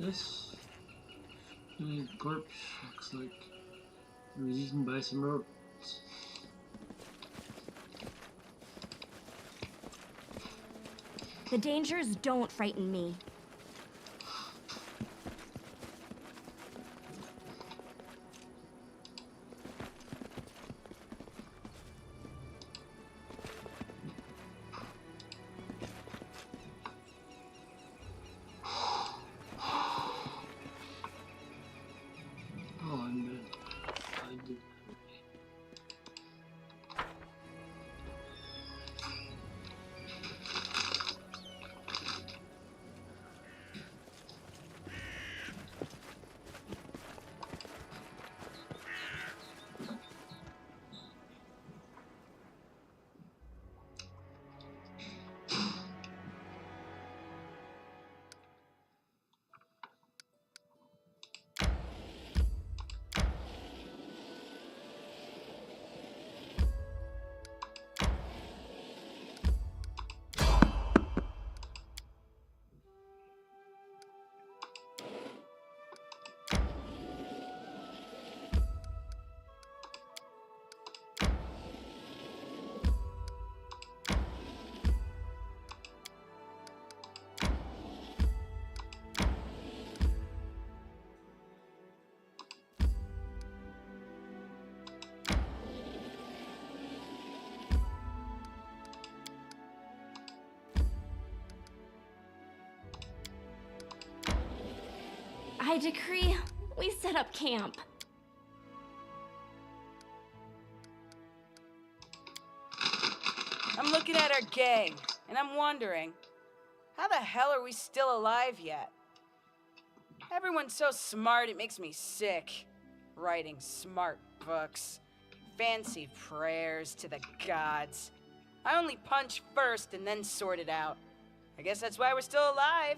This corpse looks like it was eaten by some rodents. The dangers don't frighten me. I decree we set up camp. I'm looking at our gang, and I'm wondering, how the hell are we still alive yet? Everyone's so smart it makes me sick. Writing smart books, fancy prayers to the gods. I only punch first and then sort it out. I guess that's why we're still alive.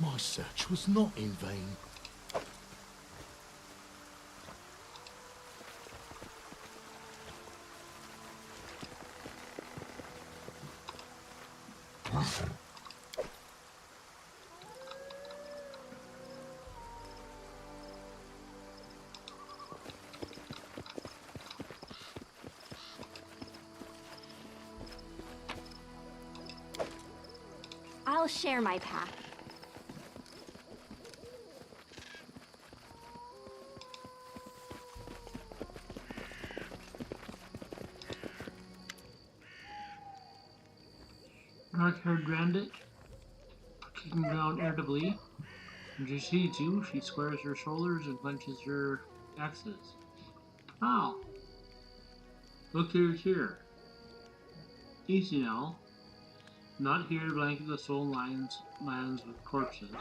My search was not in vain. I'll share my path. Dark-haired bandit, kicking ground irritably. When she sees you, she squares her shoulders and clenches her axes. How? Look who's here. Easy now. Not here to blanket the soul lands with corpses.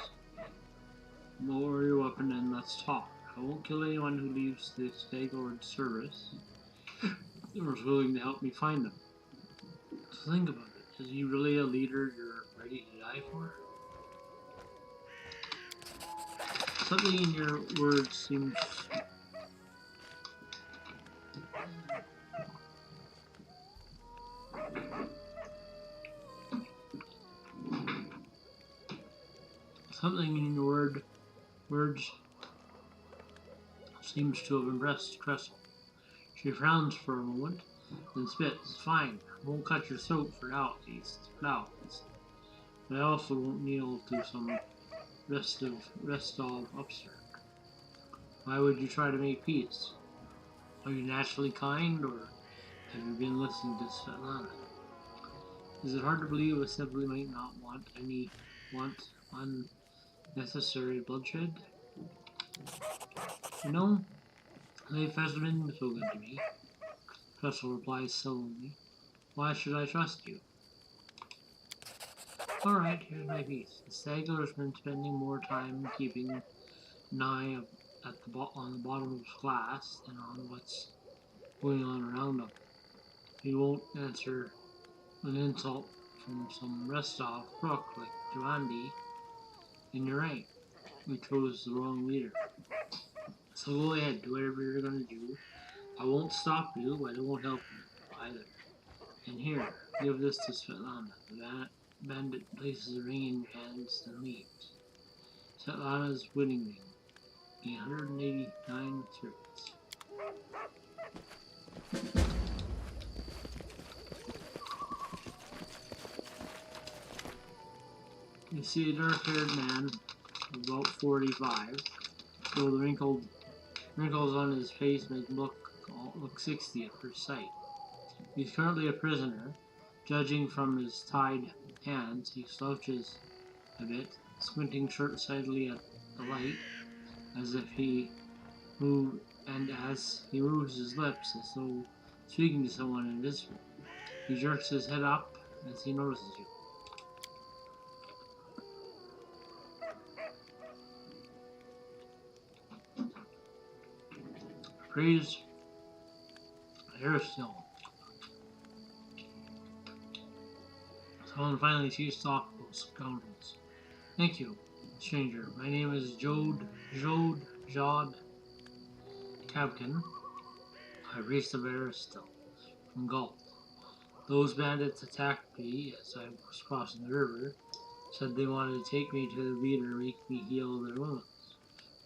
Lower your weapon and let's talk. I won't kill anyone who leaves the Staghoard service or is willing to help me find them. So think about it. Is he really a leader you're ready to die for? Something in your words seems... Something in your words seems to have impressed Trestle. She frowns for a moment, then spits. Fine, I won't cut your throat for now, at least. For now, at least. I also won't kneel to some Restov upstart. Why would you try to make peace? Are you naturally kind, or have you been listening to Svetlana? Is it hard to believe a sibling might not want unnecessary bloodshed? You know, life has been so good to me. Tressel replies sullenly. Why should I trust you? Alright, here's my piece. The Stagler's been spending more time keeping an eye on the bottom of his glass than on what's going on around him. He won't answer an insult from some Restov crook like Durandi, and you're right. We chose the wrong leader. So go ahead, do whatever you're gonna do. I won't stop you, but I won't help you either. And here, give this to Svetlana. The bandit places a ring in your hands, then leaves. Svetlana's wedding ring. 189 spirits. You see a dark-haired man, about 45, though the wrinkles on his face make him look 60 at first sight. He's currently a prisoner. Judging from his tied hands, he slouches a bit, squinting short-sightedly at the light, as if he moved, and as he moves his lips as though speaking to someone invisible. He jerks his head up as he notices you. Praise Aristil. Someone finally sees off those scoundrels. Thank you, stranger. My name is Jod Kavkin. I priest of Aristil from Gault. Those bandits attacked me as I was crossing the river, said they wanted to take me to the leader and make me heal their wounds.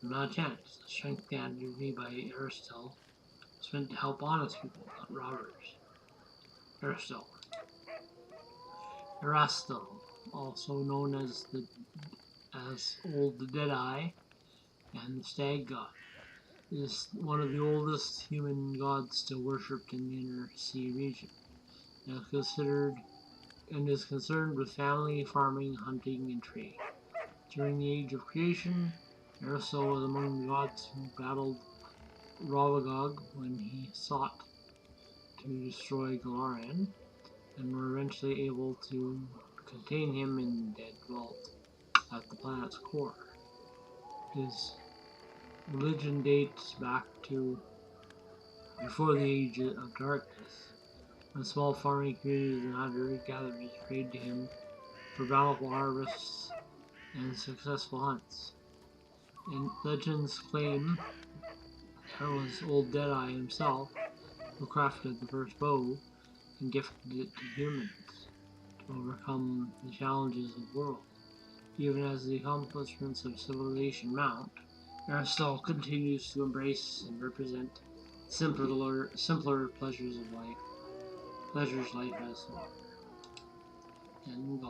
But not a chance. The strength handed me by Aristil was meant to help honest people, not robbers. Aristil, also known as Old Deadeye and the Stag God, is one of the oldest human gods still worshipped in the Inner Sea region, and is concerned with family, farming, hunting, and trade. During the Age of Creation, Aristil was among the gods who battled Ravagog when he sought to destroy Galarian, and were eventually able to contain him in the Dead Vault at the planet's core. His religion dates back to before the Age of Darkness, when small farming communities and hunter-gatherers prayed to him for bountiful harvests and successful hunts. And legends claim that it was Old Deadeye himself who crafted the first bow and gifted it to humans to overcome the challenges of the world. Even as the accomplishments of civilization mount, Aristil continues to embrace and represent simpler pleasures of life. Pleasures life has to offer. And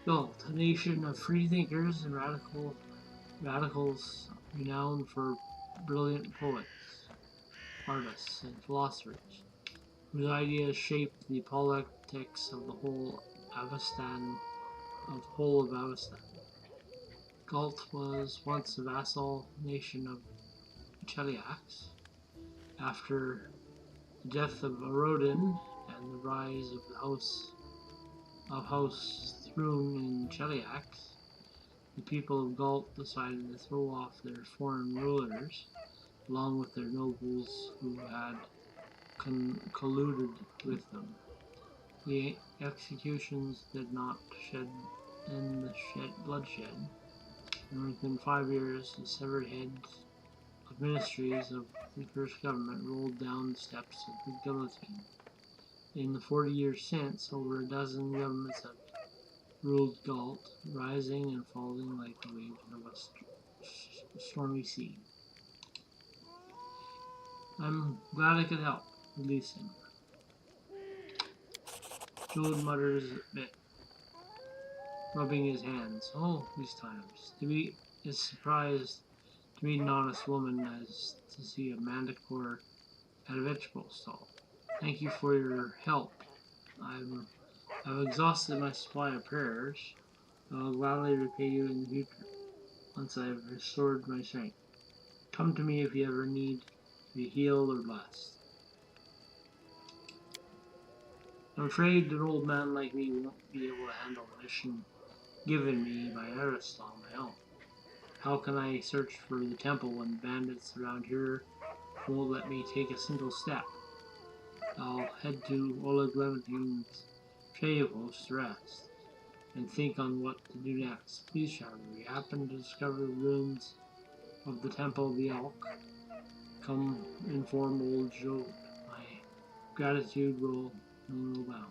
Gault, a nation of freethinkers and radicals renowned for brilliant poets, artists, and philosophers, whose ideas shaped the politics of the whole of Avestan. Gault was once a vassal nation of Cheliax. After the death of Arodin and the rise of House Thrune in Cheliax, the people of Gault decided to throw off their foreign rulers, along with their nobles who had colluded with them. The executions did not end the bloodshed, and within 5 years the severed heads of ministries of the first government rolled down the steps of the guillotine. In the 40 years since, over a dozen governments have ruled Gault, rising and falling like the waves of a stormy sea. I'm glad I could help release him. Druid mutters a bit, rubbing his hands. Oh, these times. To be as surprised to meet an honest woman as to see a manticore at a vegetable stall. Thank you for your help. I've exhausted my supply of prayers. I'll gladly repay you in the future, once I have restored my strength. Come to me if you ever need to be healed or blessed. I'm afraid an old man like me won't be able to handle the mission given me by Aristotle on my own. How can I search for the temple when bandits around here won't let me take a single step? I'll head to Ola Clementine's trading post to rest and think on what to do next. Please, Traveler, we happen to discover the ruins of the Temple of the Elk. Come inform old Joe. My gratitude will know no bounds.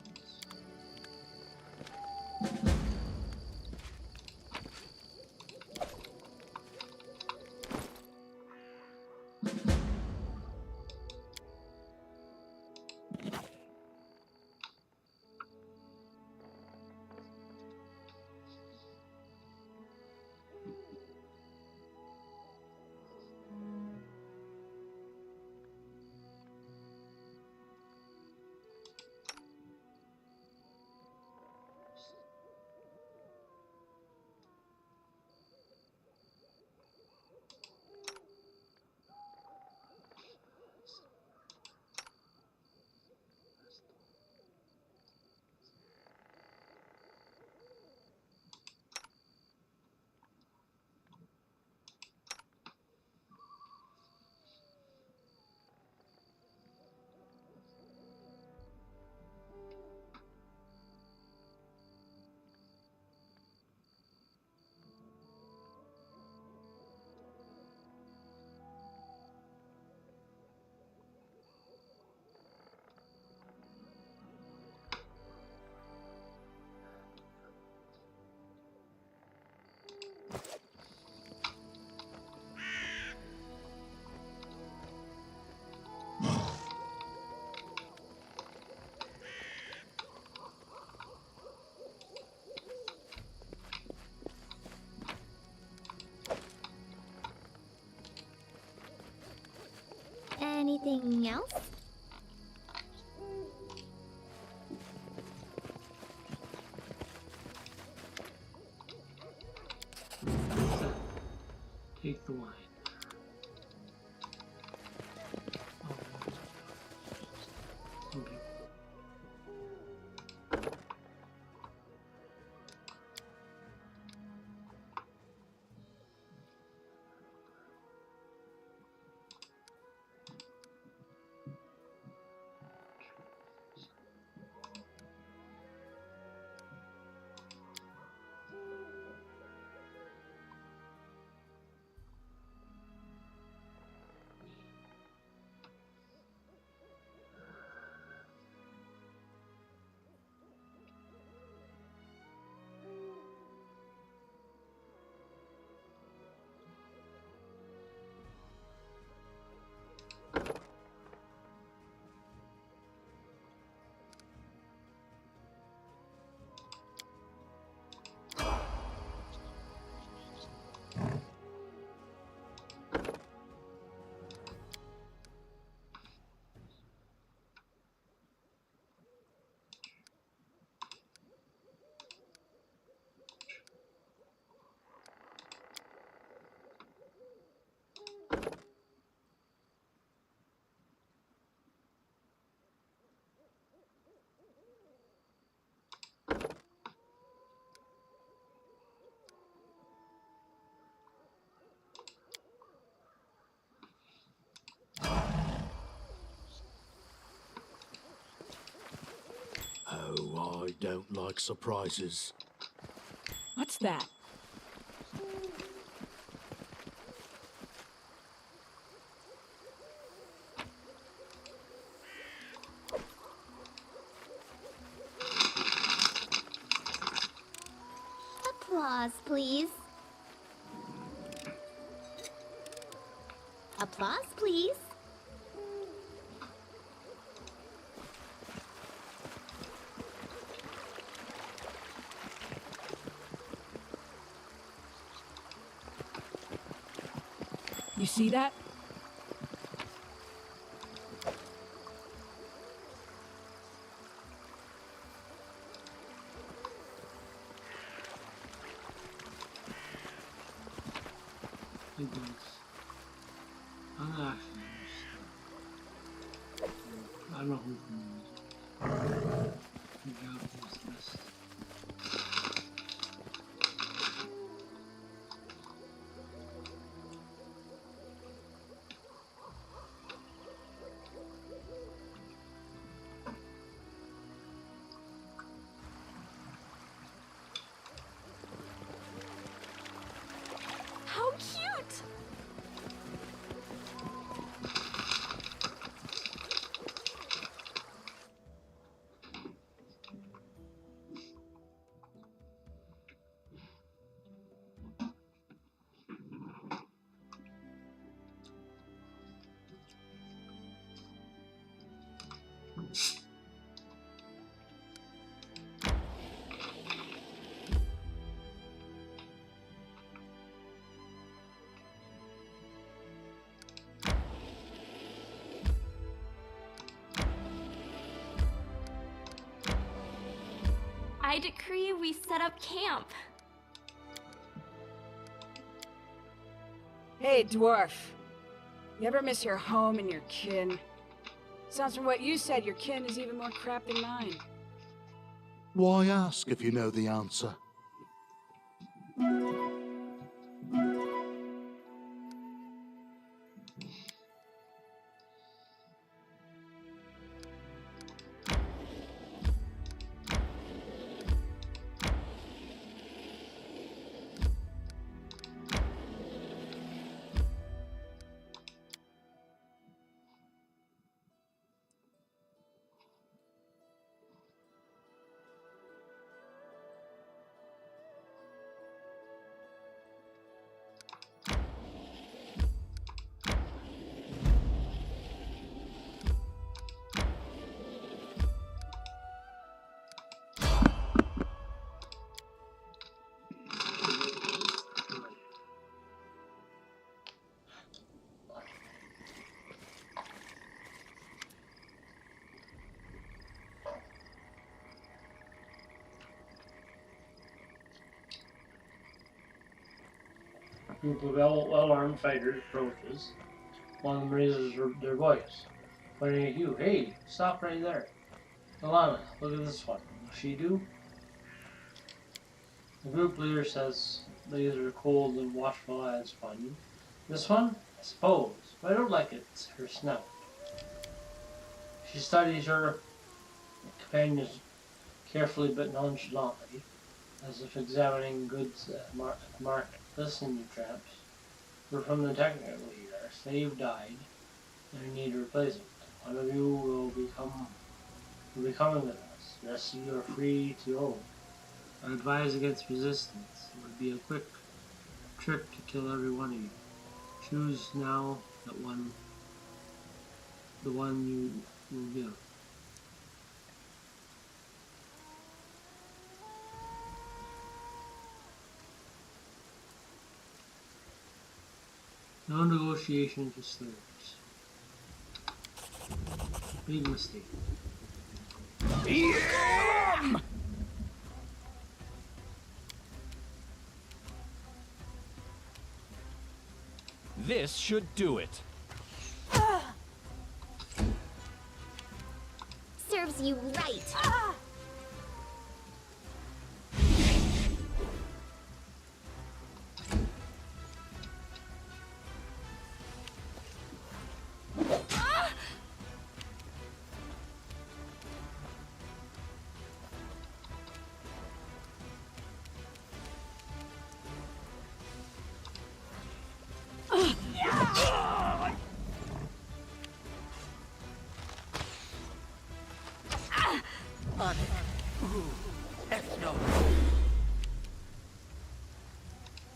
Anything else? Take the wine. Okay. Oh, I don't like surprises. What's that? Applause, please. Applause, please. You see that? I'm gonna actually use I don't know who's gonna use it. Good job, this. How cute! I decree we set up camp. Hey, dwarf. You ever miss your home and your kin? Sounds from what you said, your kin is even more crap than mine. Why ask if you know the answer? A group of well-armed fighters approaches. One of them raises their voice, pointing at you. Hey, stop right there. Alana, look at this one. Will she do? The group leader says these are cold and watchful as fun. This one? I suppose, but I don't like it. It's her snout. She studies her companions carefully but nonchalantly, as if examining goods at market. Listen, you tramps. We're from the technical leader. Our slave died, and we need a replacement. One of you will be coming with us. The rest of you are free to own. I advise against resistance. It would be a quick trick to kill every one of you. Choose now the one you will give. No negotiation to slaves. Big mistake. This should do it. Serves you right.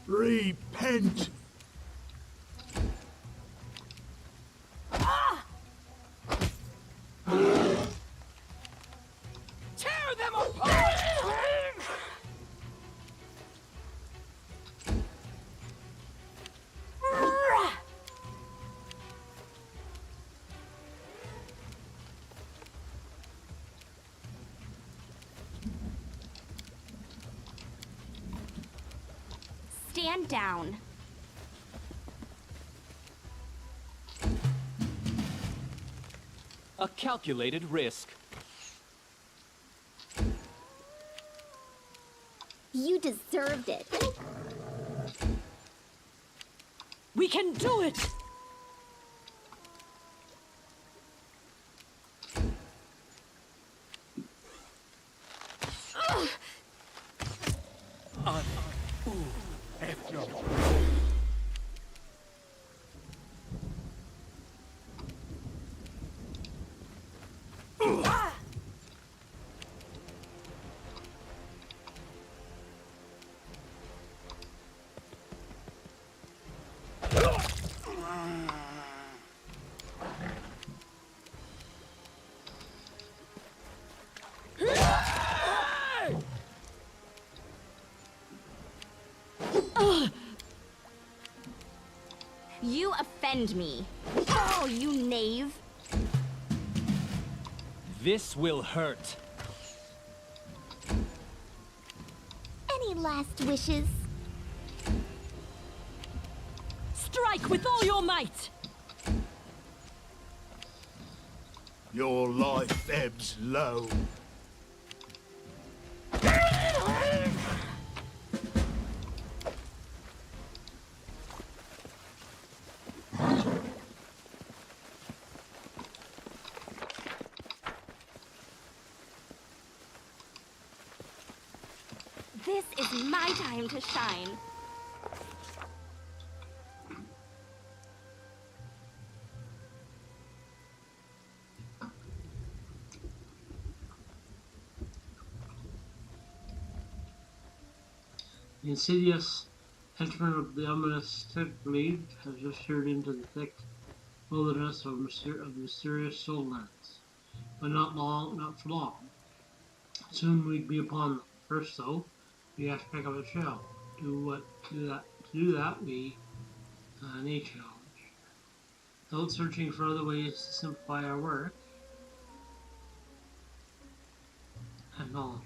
Repent! Tear them apart! stand down. A calculated risk. You deserved it. We can do it! You offend me. Oh, you knave. This will hurt. Any last wishes? Strike with all your might! Your life ebbs low. This is my time to shine. The insidious henchman of the ominous League has just sheared into the thick wilderness of the mysterious soul lands. But not for long. Soon we'd be upon them. First, though, we have to pick up a trail. To do that, we need challenge. Out searching for other ways to simplify our work, and knowledge.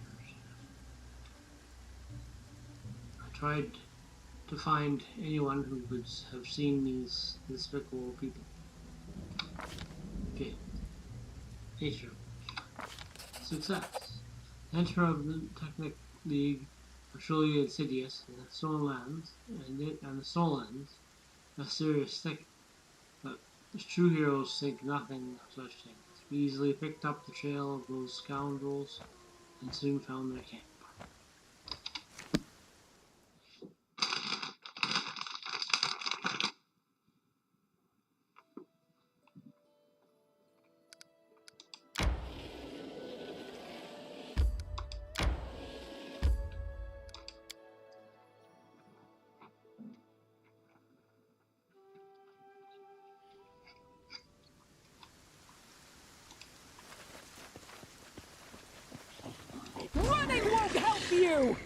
I tried to find anyone who would have seen these despicable people. Okay. Nature. Success. Enter of the Technic League are truly insidious, and the Soul Lands, and the Soul Lands, a serious thicket. But the true heroes think nothing of such things. We easily picked up the trail of those scoundrels, and soon found their camp. Running won't help you!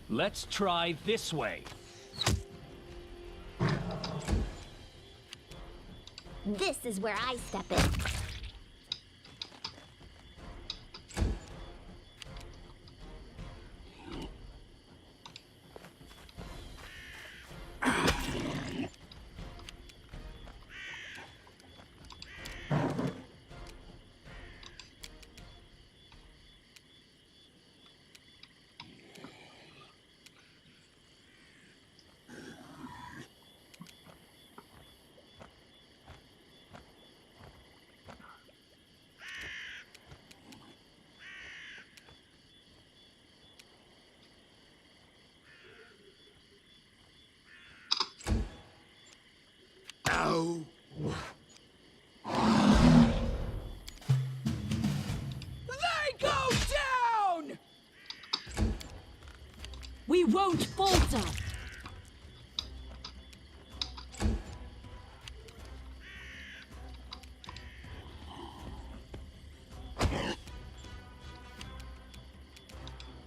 Let's try this way. This is where I step in. We won't falter!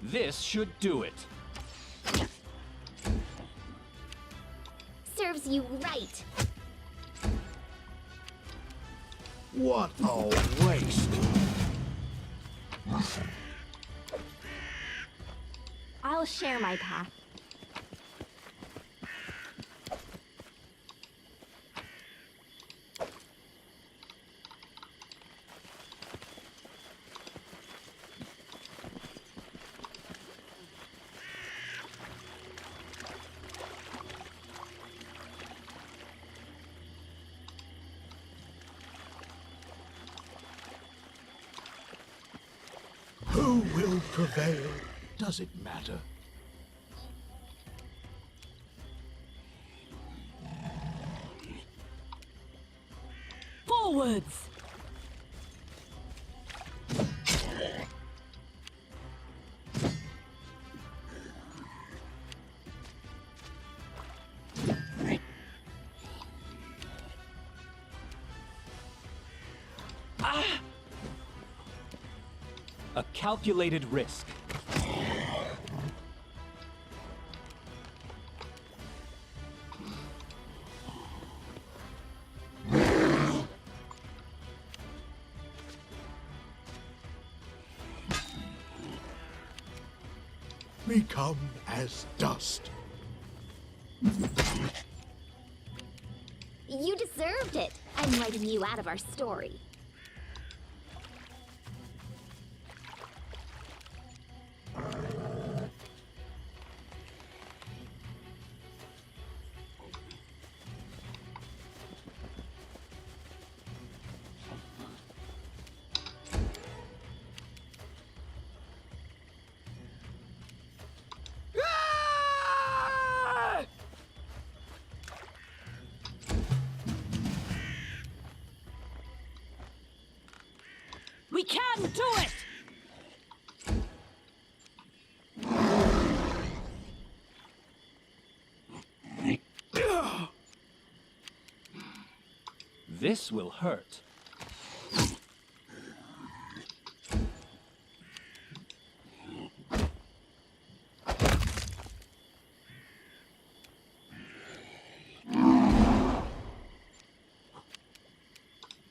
This should do it. Serves you right. What a waste! I'll share my path. Who will prevail? Does it matter? Forwards! A calculated risk. Become as dust. You deserved it. I'm writing you out of our story. We can do it! This will hurt.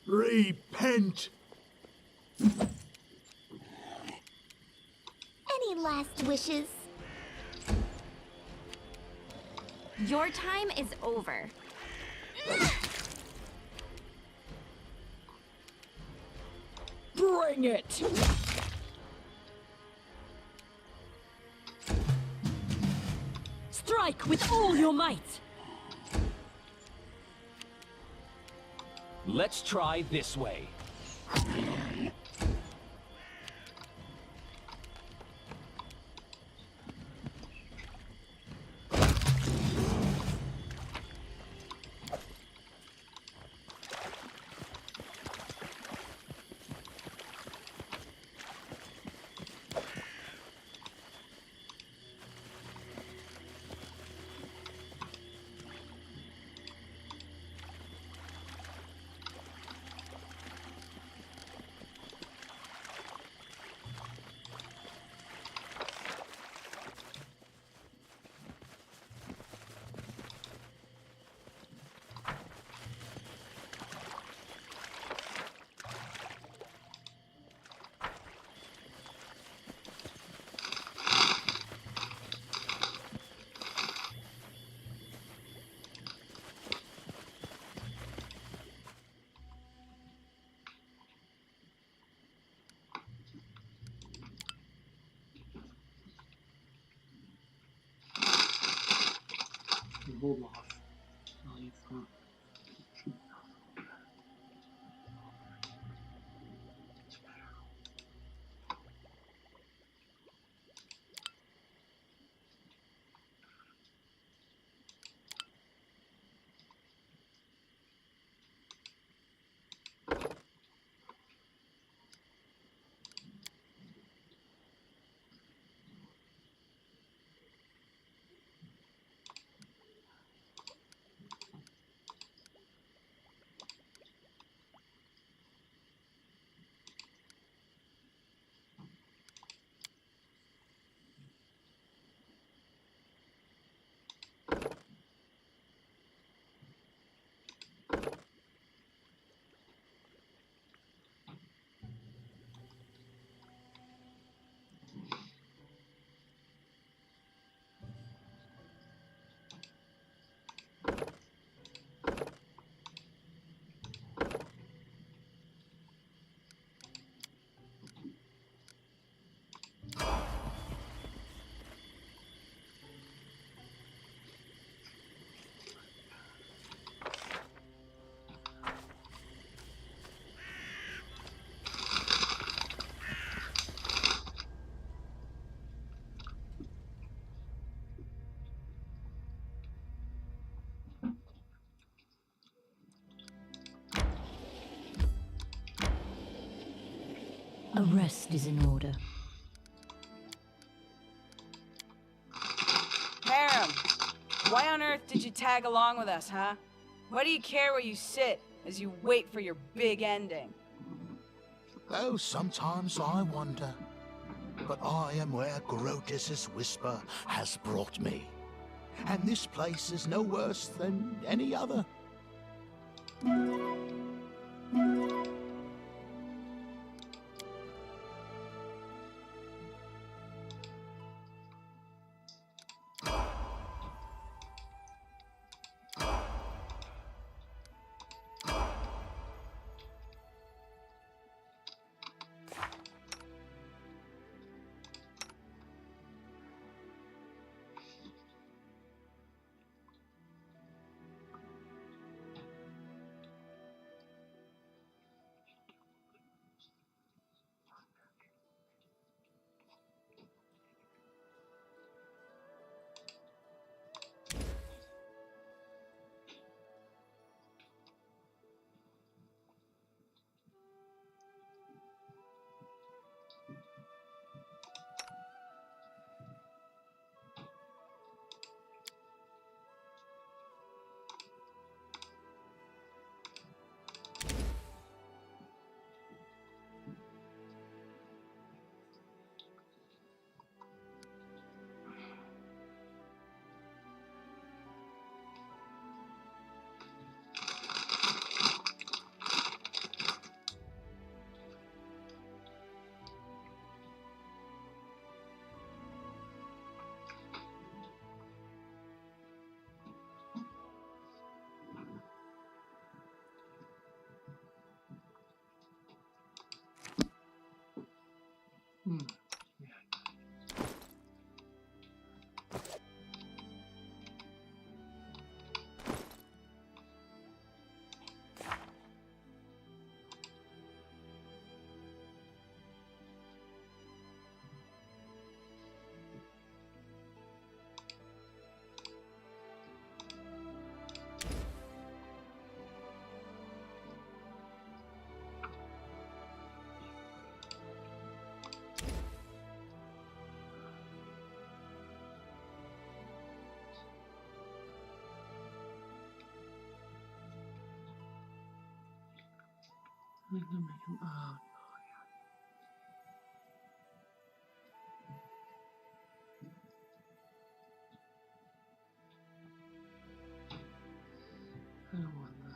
Repent! Any last wishes? Your time is over. Bring it! Strike with all your might! Let's try this way. Hold off. I'll leave front. A rest is in order. Harem, why on earth did you tag along with us, huh? Why do you care where you sit as you wait for your big ending? Oh, sometimes I wonder. But I am where Grotus's whisper has brought me. And this place is no worse than any other. Oh, I don't want that.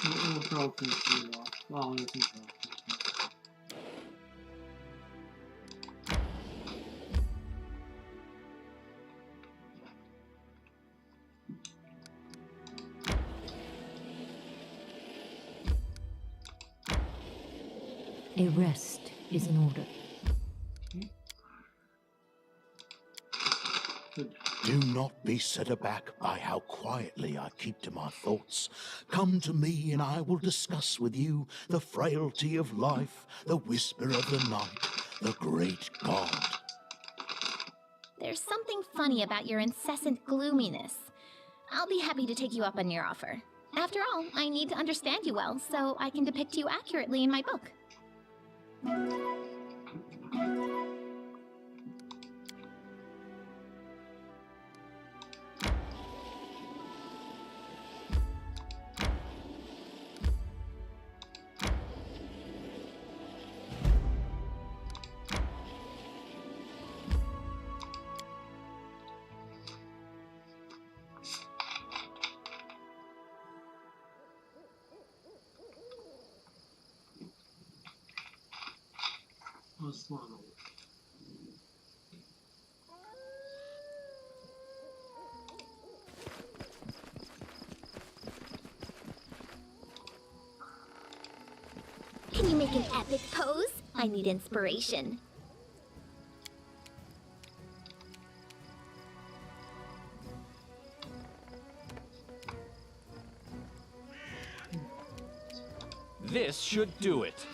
We'll throw things to you off. Well, we can throw things. A rest is in order. Good. Do not be set aback by how quietly I keep to my thoughts. Come to me and I will discuss with you the frailty of life, the whisper of the night, the great God. There's something funny about your incessant gloominess. I'll be happy to take you up on your offer. After all, I need to understand you well, so I can depict you accurately in my book. What's long? Can you make an epic pose? I need inspiration. This should do it.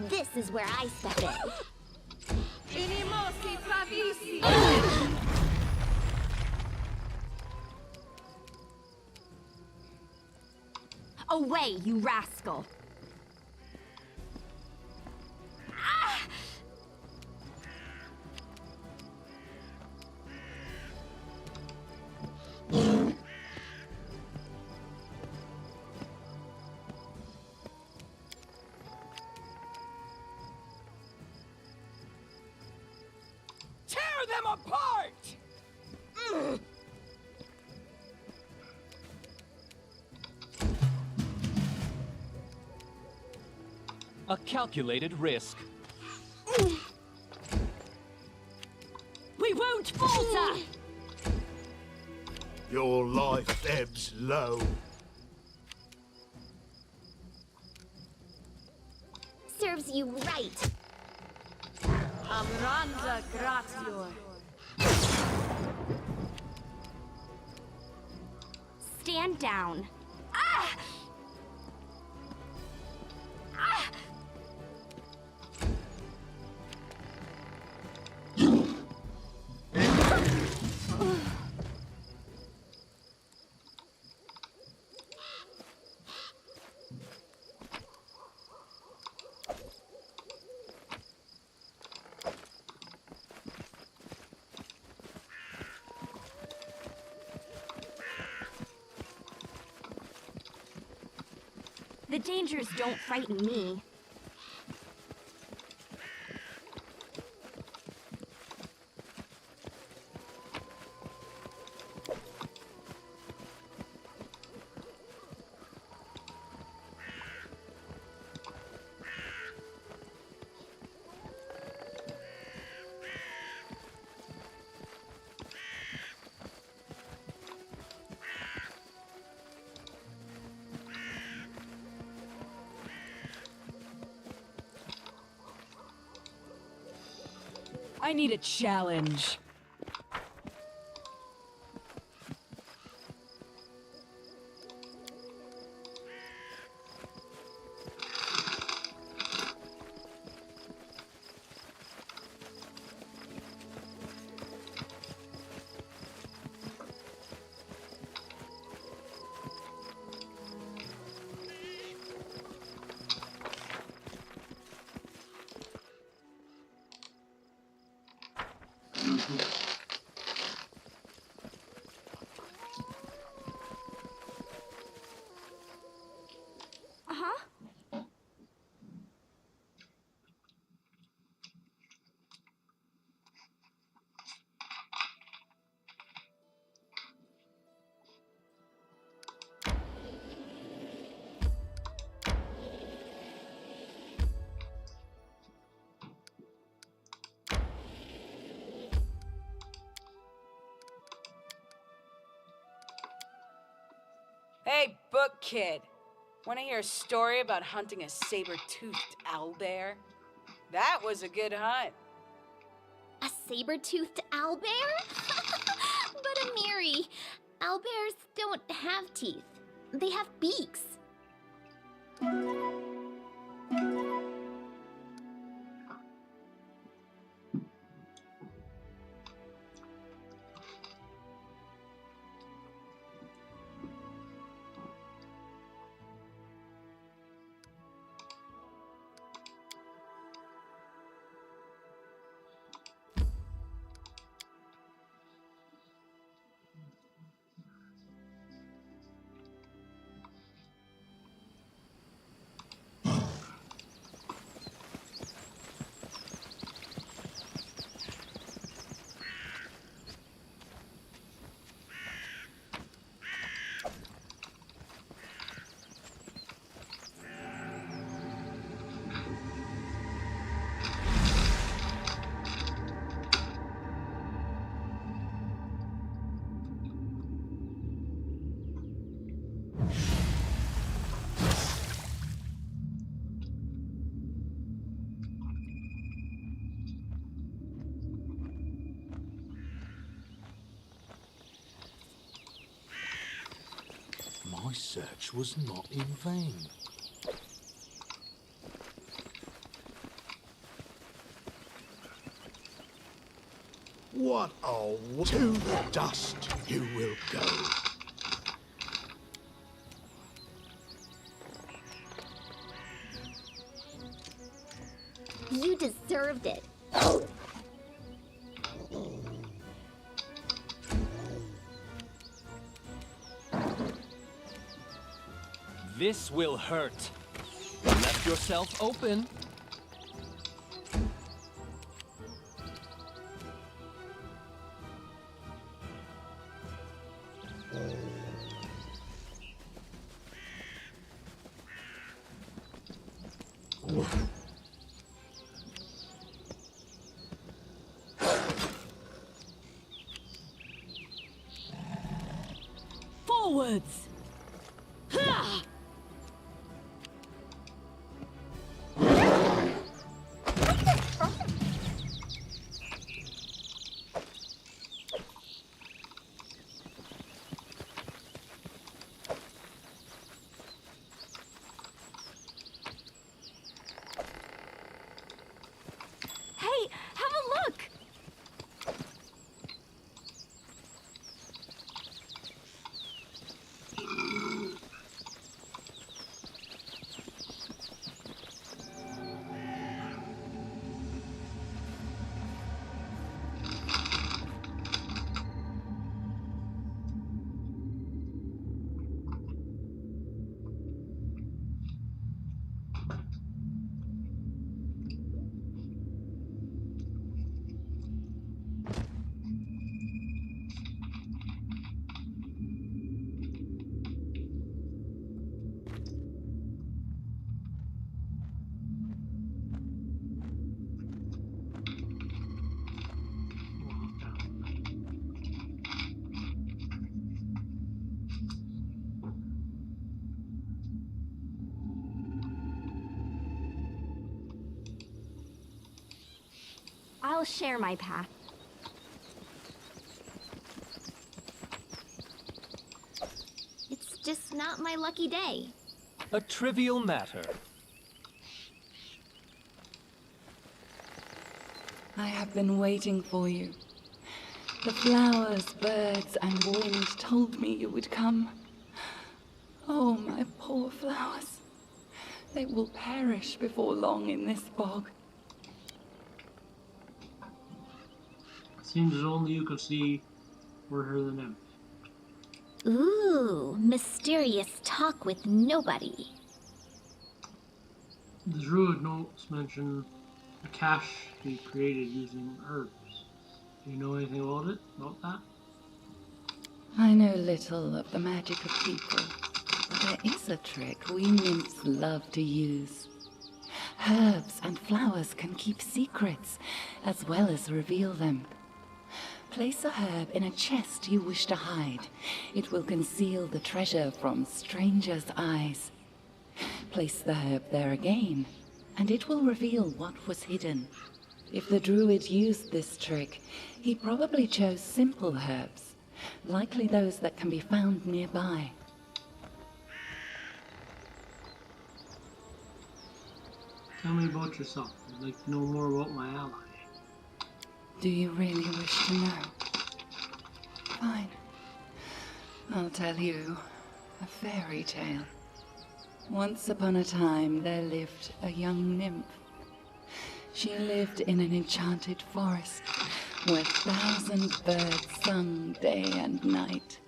This is where I step in. Inimosi pravisi! Away, you rascal! Tear them apart! A calculated risk. We won't falter! Your life ebbs low. Serves you right. Amranda gratior. Stand down. The dangers don't frighten me. I need a challenge. Hey, book kid. Want to hear a story about hunting a saber-toothed owlbear? That was a good hunt. A saber-toothed owlbear? But Amiri, owlbears don't have teeth. They have beaks. My search was not in vain. What a to the dust you will go. You deserved it. This will hurt. You left yourself open. Forwards! Ha! Hey, have a look! I'll share my path. It's just not my lucky day. A trivial matter. I have been waiting for you. The flowers, birds, and wind told me you would come. Oh, my poor flowers. They will perish before long in this bog. Seems as only you could see were her the nymph. Ooh, mysterious talk with nobody. The druid notes mention a cache he created using herbs. Do you know anything about that? I know little of the magic of people, but there is a trick we nymphs love to use. Herbs and flowers can keep secrets, as well as reveal them. Place a herb in a chest you wish to hide. It will conceal the treasure from strangers' eyes. Place the herb there again, and it will reveal what was hidden. If the druid used this trick, he probably chose simple herbs, likely those that can be found nearby. Tell me about yourself. I'd like to know more about my ally. Do you really wish to know? Fine. I'll tell you a fairy tale. Once upon a time, there lived a young nymph. She lived in an enchanted forest, where 1,000 birds sung day and night,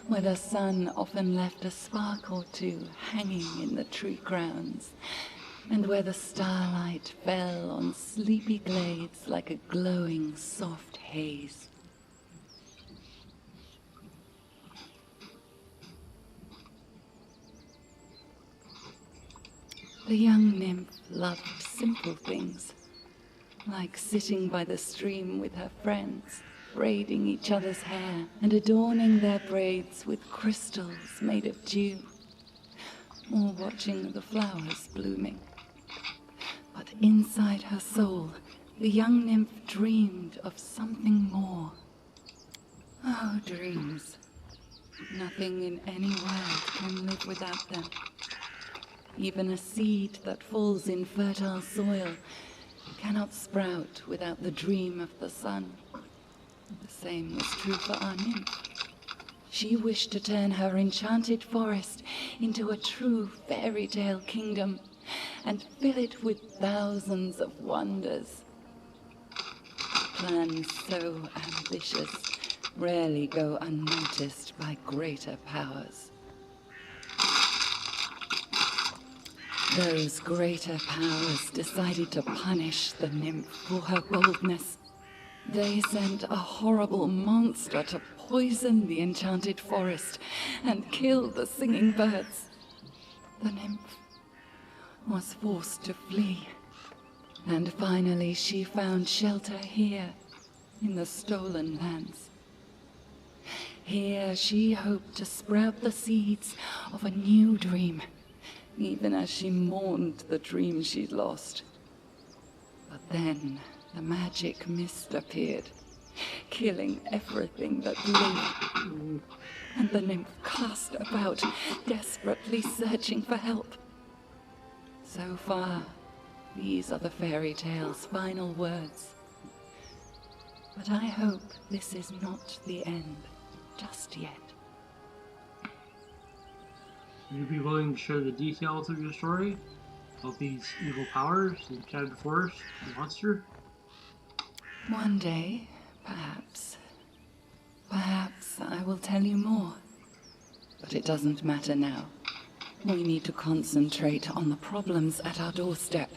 where the sun often left a spark or two hanging in the tree crowns, and where the starlight fell on sleepy glades like a glowing soft haze. The young nymph loved simple things, like sitting by the stream with her friends, braiding each other's hair and adorning their braids with crystals made of dew, or watching the flowers blooming. But inside her soul, the young nymph dreamed of something more. Oh, dreams. Nothing in any world can live without them. Even a seed that falls in fertile soil cannot sprout without the dream of the sun. The same was true for our nymph. She wished to turn her enchanted forest into a true fairy tale kingdom and fill it with thousands of wonders. Plans so ambitious rarely go unnoticed by greater powers. Those greater powers decided to punish the nymph for her boldness. They sent a horrible monster to poison the enchanted forest and kill the singing birds. The nymph was forced to flee, and finally she found shelter here in the stolen lands. Here she hoped to sprout the seeds of a new dream, even as she mourned the dream she'd lost. But then the magic mist appeared, killing everything that lived, and the nymph cast about, desperately searching for help. So far, these are the fairy tale's final words. But I hope this is not the end just yet. Would you be willing to share the details of your story? About these evil powers, the enchanted forest, the monster? One day, perhaps I will tell you more. But it doesn't matter now. We need to concentrate on the problems at our doorstep.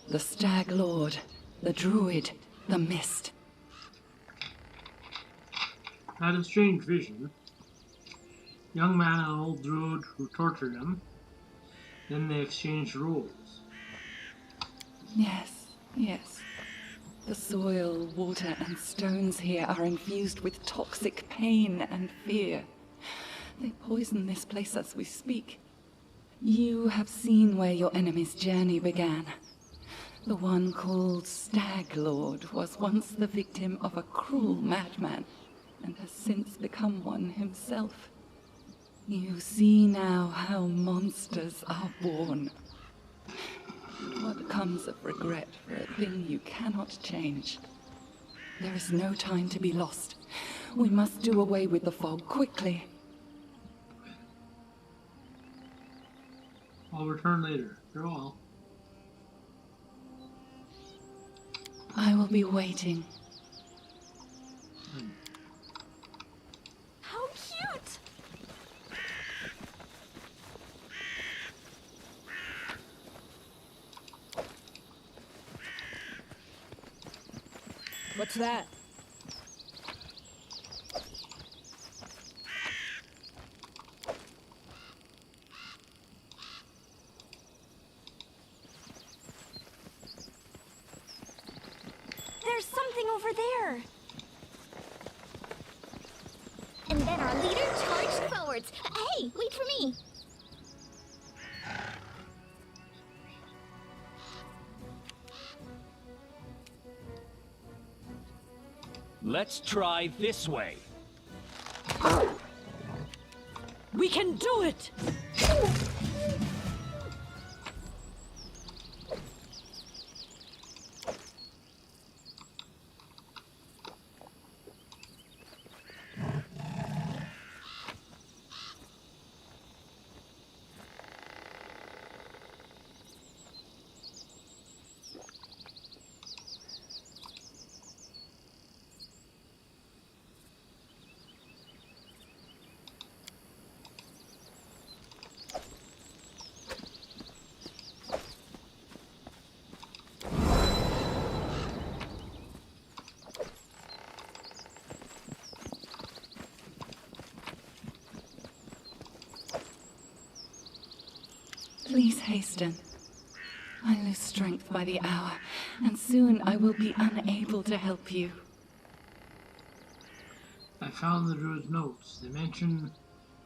The Stag Lord, the Druid, the Mist. I had a strange vision. Young man and an old druid who tortured him. Then they exchanged roles. Yes. The soil, water, and stones here are infused with toxic pain and fear. They poison this place as we speak. You have seen where your enemy's journey began. The one called Stag Lord was once the victim of a cruel madman, and has since become one himself. You see now how monsters are born. What comes of regret for a thing you cannot change? There is no time to be lost. We must do away with the fog quickly. I'll return later. Farewell. I will be waiting. How cute! What's that? There's something over there! Our leader charged forwards. Hey, wait for me. Let's try this way. We can do it! Please hasten. I lose strength by the hour, and soon I will be unable to help you. I found the druid's notes. They mention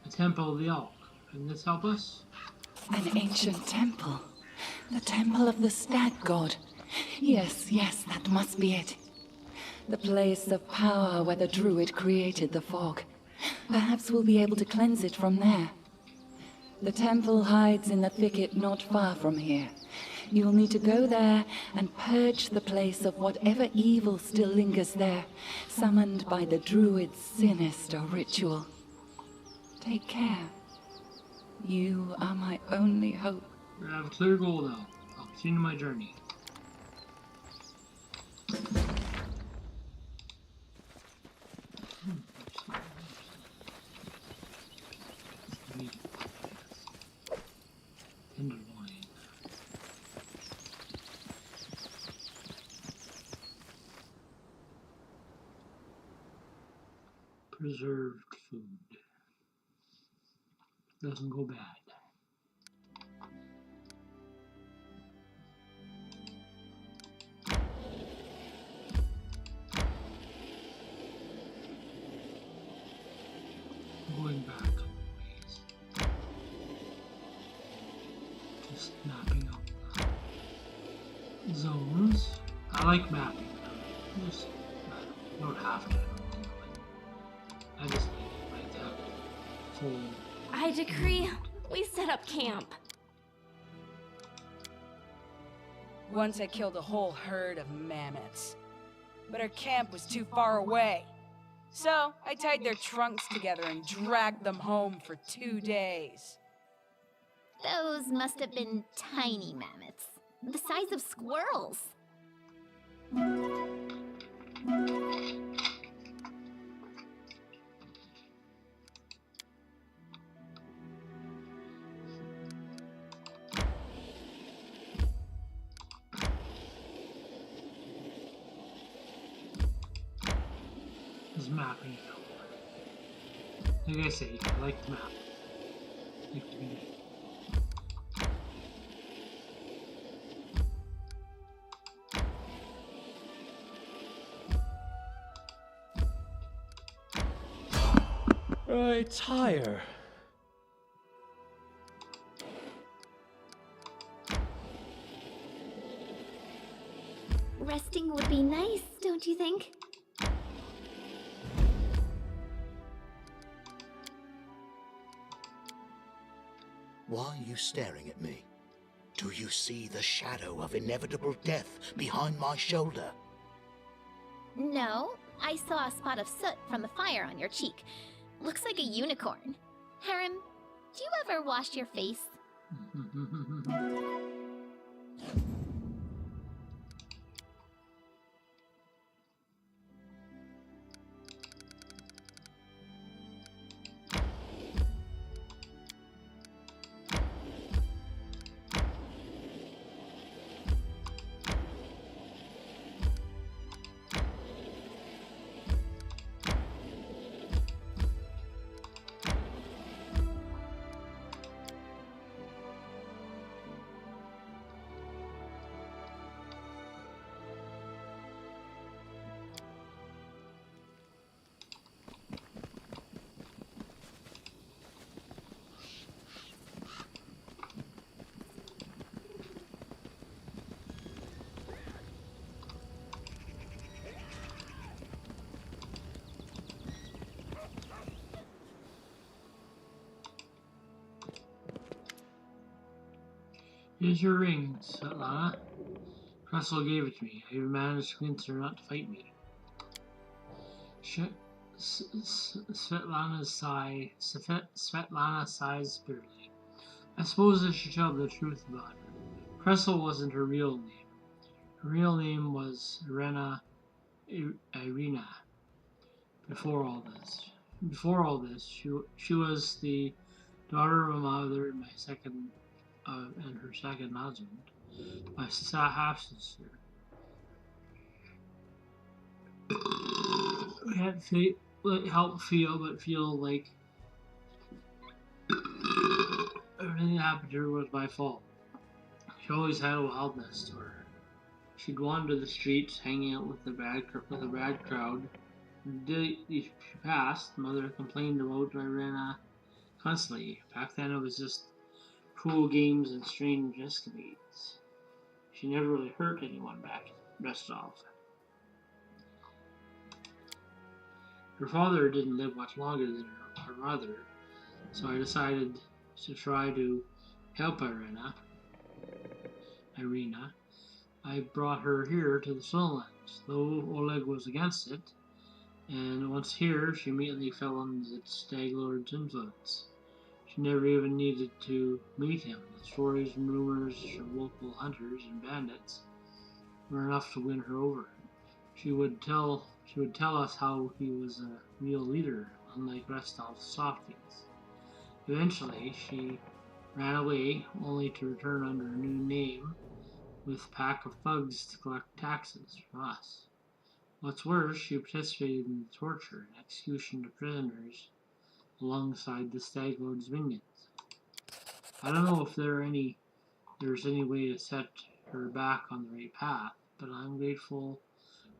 a temple of the elk. Can this help us? An ancient temple. The temple of the stag god. Yes, that must be it. The place of power where the druid created the fog. Perhaps we'll be able to cleanse it from there. The temple hides in the thicket not far from here. You'll need to go there and purge the place of whatever evil still lingers there, summoned by the druid's sinister ritual. Take care. You are my only hope. I have a clear goal now. I'll continue my journey. Tenderloin. Preserved food. Doesn't go bad. Going back a ways. Just mapping out the zones. I like mapping. Just don't have to. I just like to have full. I decree we set up camp. Once I killed a whole herd of mammoths, but our camp was too far away. So I tied their trunks together and dragged them home for 2 days. Those must have been tiny mammoths, the size of squirrels. Mapping. Like I say, I like to map. Like to be. It's higher. Resting would be nice, don't you think? Why are you staring at me? Do you see the shadow of inevitable death behind my shoulder? No, I saw a spot of soot from the fire on your cheek. Looks like a unicorn. Harem, do you ever wash your face? Here's your ring, Svetlana. Russell gave it to me. I even managed to convince her not to fight me. Svetlana sighs bitterly. I suppose I should tell the truth about her. Cressel wasn't her real name. Her real name was Irina. Before all this, she was the daughter of a mother and and her second husband, my half sister. I can't help feel like everything that happened to her was my fault. She always had a wildness to her. She'd wander the streets, hanging out with a bad crowd. The day she passed, Mother complained about Irina constantly. Back then, it was just cruel games and strange escapades. She never really hurt anyone back in Rostov. Her father didn't live much longer than her mother, so I decided to try to help Irina. I brought her here to the Snowlands, though Oleg was against it, and once here, she immediately fell under the Stag Lord's influence. She never even needed to meet him. The stories and rumors from local hunters and bandits were enough to win her over. She would tell us how he was a real leader, unlike Restov's softies. Eventually, she ran away, only to return under a new name with a pack of thugs to collect taxes from us. What's worse, she participated in the torture and execution of prisoners alongside the Stag Lord's minions. I don't know if there's any way to set her back on the right path, but I'm grateful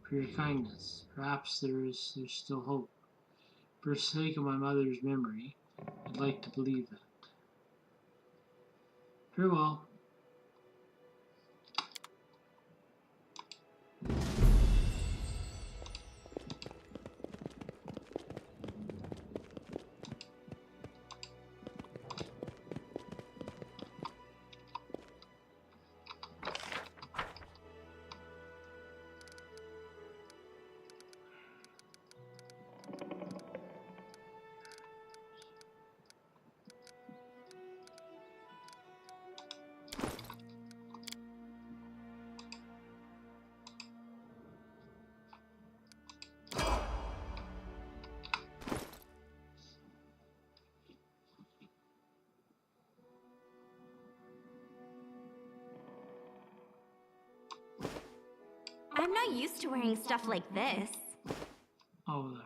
for your kindness. Perhaps there's still hope. For the sake of my mother's memory, I'd like to believe that. Farewell. I'm not used to wearing stuff like this. Oh, there.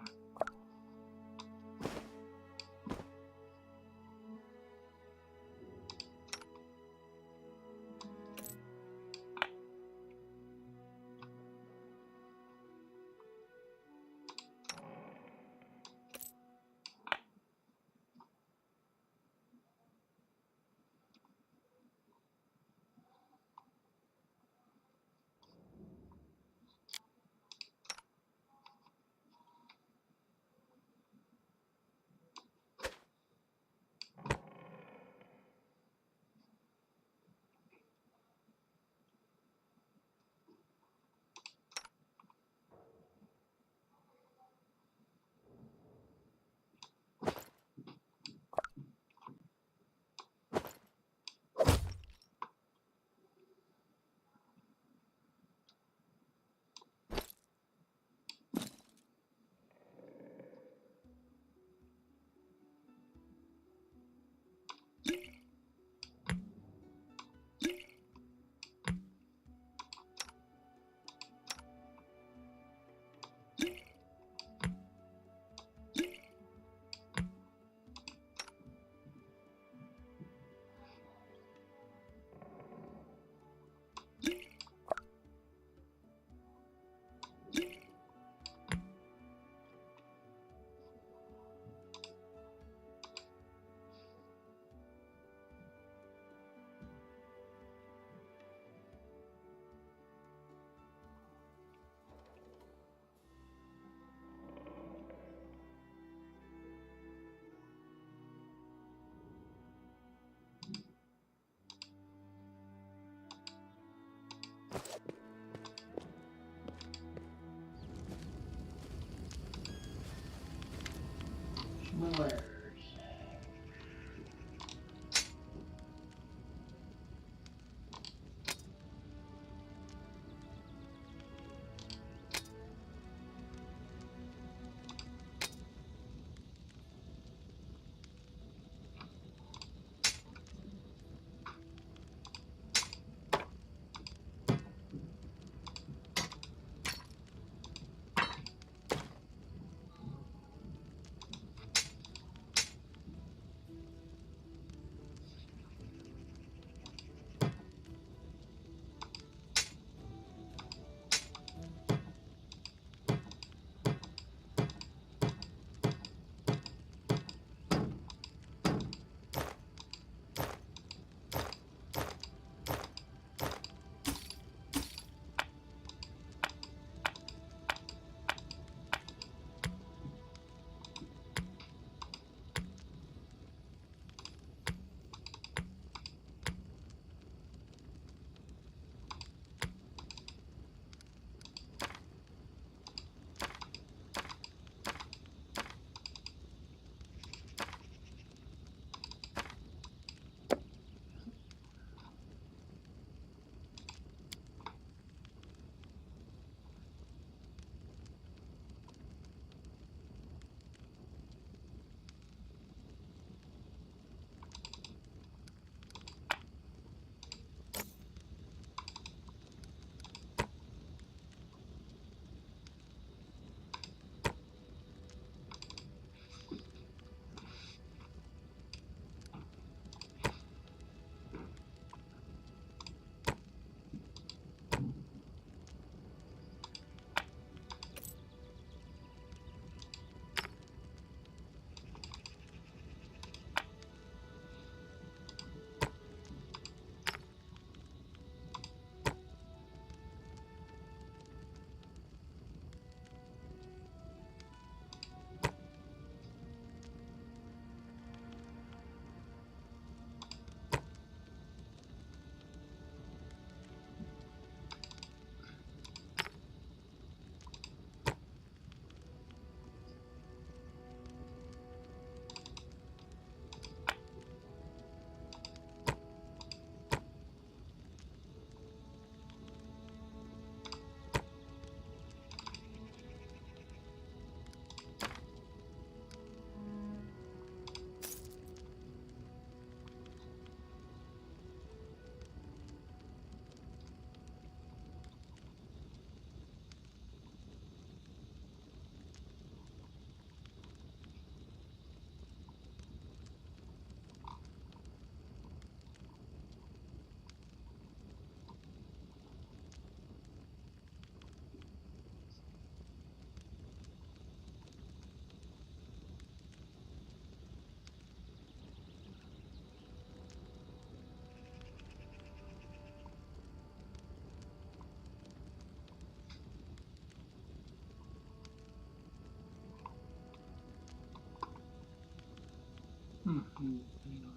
Hang on.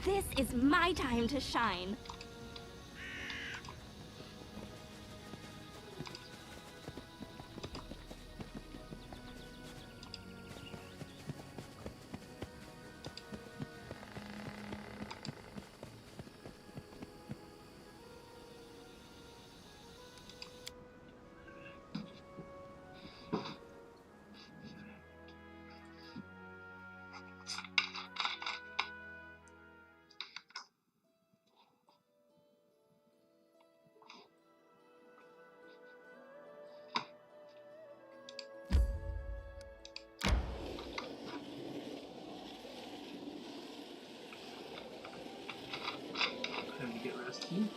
This is my time to shine. Time to get rested.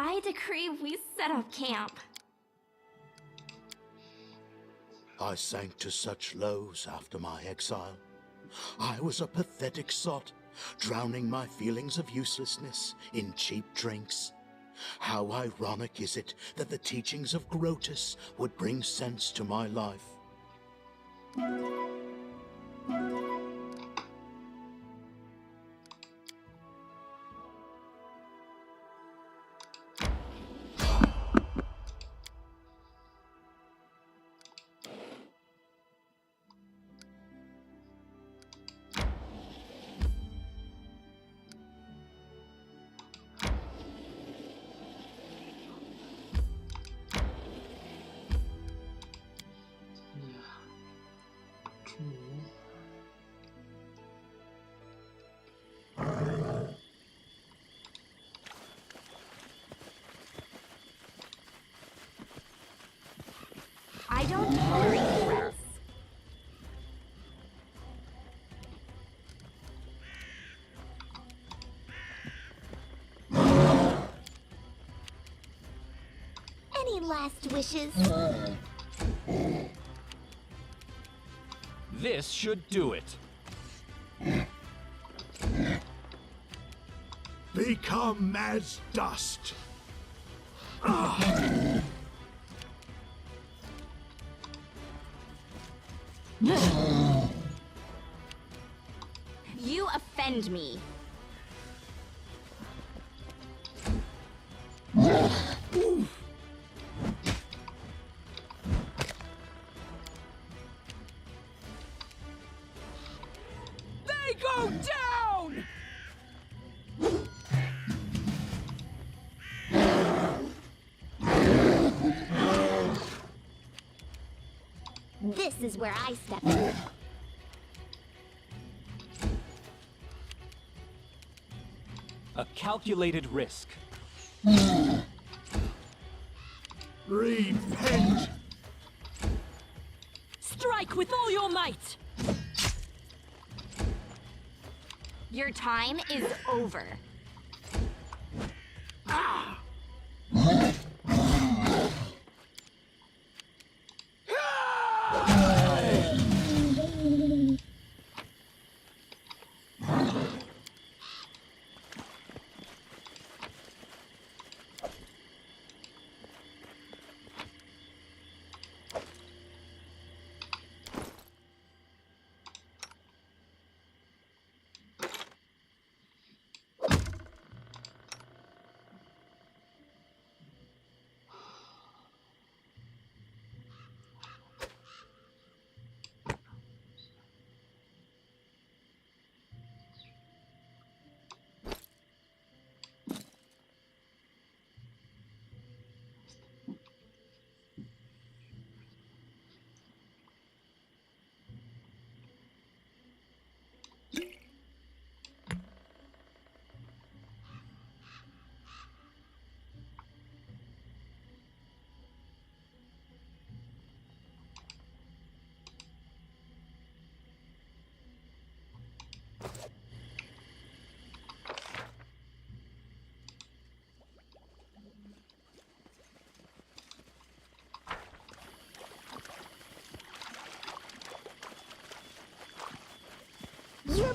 I decree we set up camp. I sank to such lows after my exile. I was a pathetic sot, drowning my feelings of uselessness in cheap drinks. How ironic is it that the teachings of Grotus would bring sense to my life. I don't tolerate threats. Any last wishes? This should do it. Become as dust. You offend me. They go down! This is where I step in. A calculated risk. Repent! Strike with all your might! Your time is over.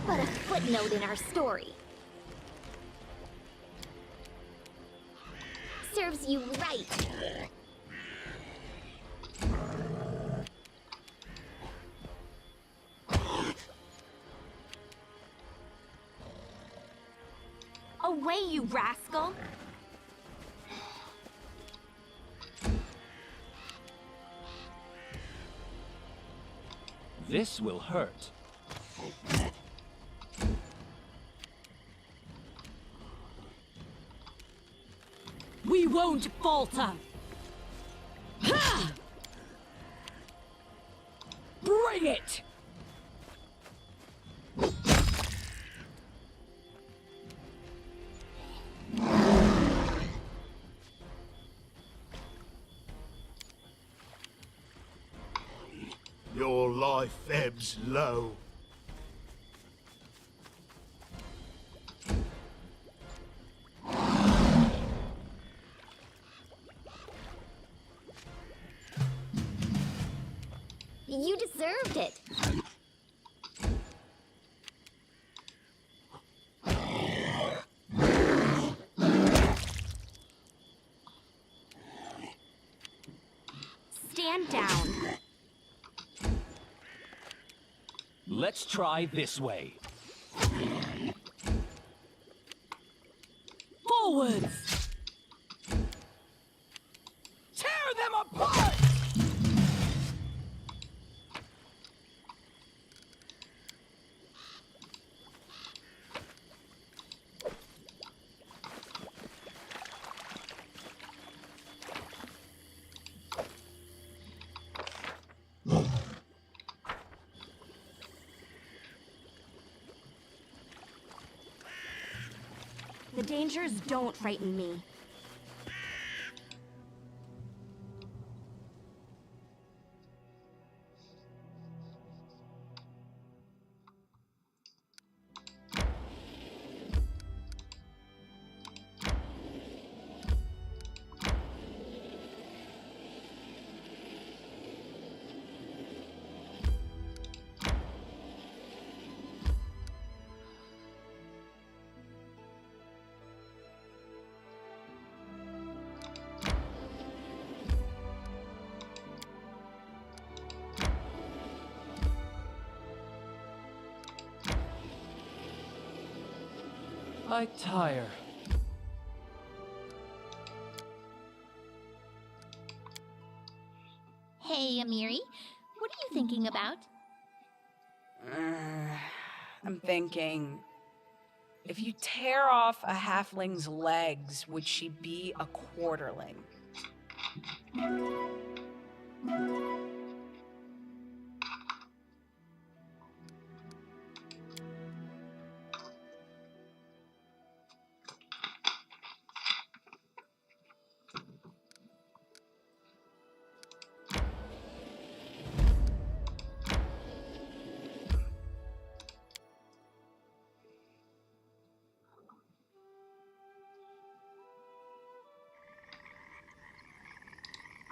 but a footnote in our story. Serves you right. Away, you rascal! This will hurt. We won't falter! Ha! Bring it! Your life ebbs low. You deserved it. Stand down. Let's try this way. Forwards! Tear them apart! The dangers don't frighten me. I tire. Hey, Amiri. What are you thinking about? I'm thinking, if you tear off a halfling's legs, would she be a quarterling?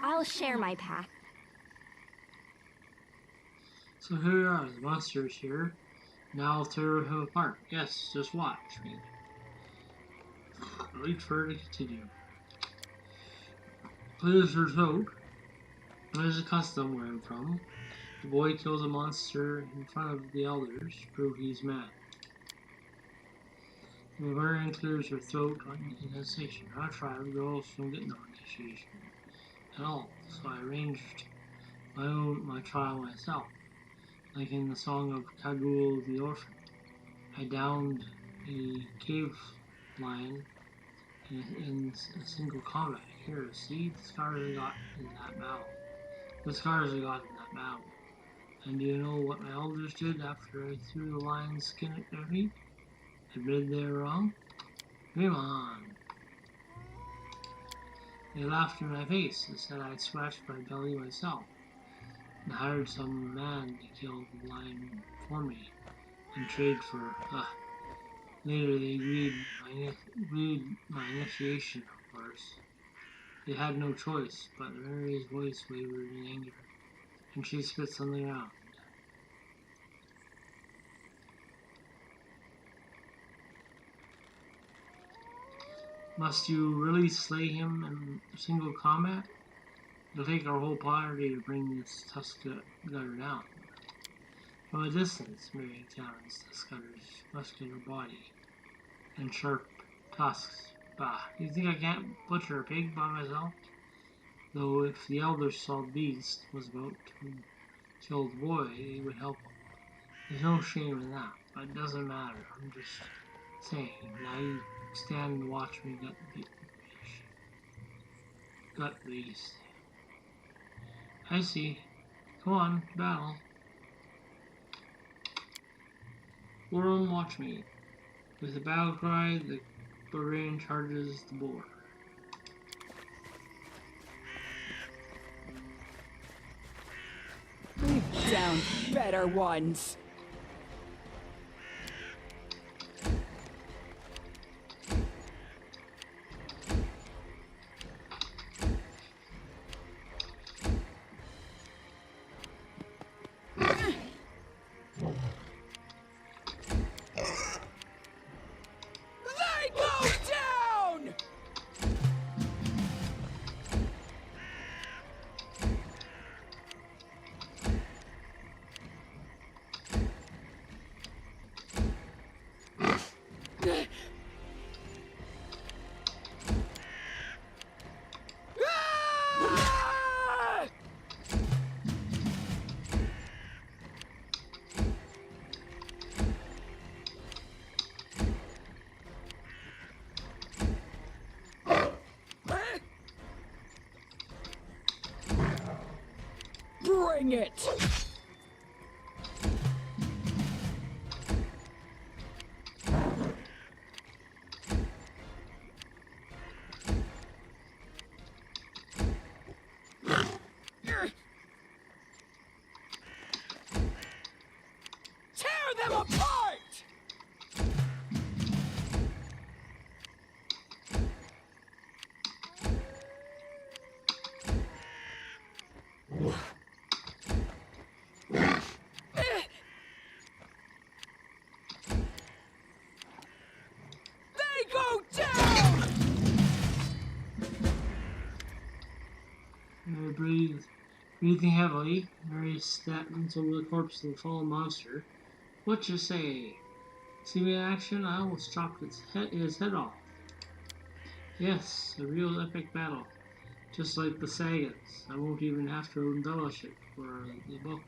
I'll share my path. So here we are, the monsters here. Now I'll tear him apart. Yes, just watch me. Wait for it to continue. Clears her throat. It is a custom where I'm from. The boy kills a monster in front of the elders to prove he's mad. The barbarian clears her throat on initiation. Our tribe girls don't get no initiation at all, so I arranged my trial myself, like in the song of Kagul the Orphan. I downed a cave lion in a single combat. Here, see the scars I got in that battle. The scars I got in that battle. And do you know what my elders did after I threw the lion's skin at their feet? Admitted they were wrong? Come on. They laughed in my face and said I'd scratched my belly myself and hired some man to kill the lion for me in trade for, Later they agreed my initiation, of course. They had no choice, but Mary's voice wavered in anger, and she spit something out. Must you really slay him in single combat? It'll take our whole party to bring this tusk gutter down. From a distance, Mary examines the scutter's muscular body and sharp tusks. Bah, do you think I can't butcher a pig by myself? Though if the elder saw the beast was about to kill the boy, it would help him. There's no shame in that, but it doesn't matter. I'm just saying. Now you stand and watch me gut beast. I see. Come on, battle. Worm, watch me. With a battle cry, the barbarian charges the boar. We've downed better ones. Bring it! Tear them apart! Mary breathing heavily. Mary stands over the corpse of the fallen monster. What you say? See me in action? I almost chopped his head off. Yes, a real epic battle. Just like the sagas. I won't even have to embellish it for the book.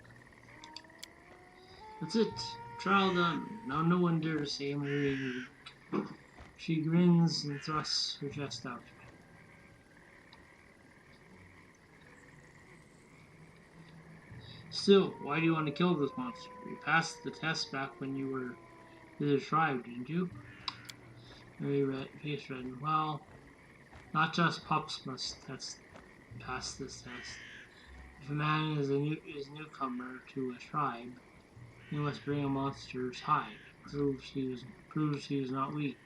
That's it. Trial done. Now no one dare to say Mary. She grins and thrusts her chest out. Still, why do you want to kill this monster? You passed the test back when you were with the tribe, didn't you? Very face reddened. Well, not just pups must pass this test. If a man is a newcomer to a tribe, he must bring a monster's hide. Proves he was not weak.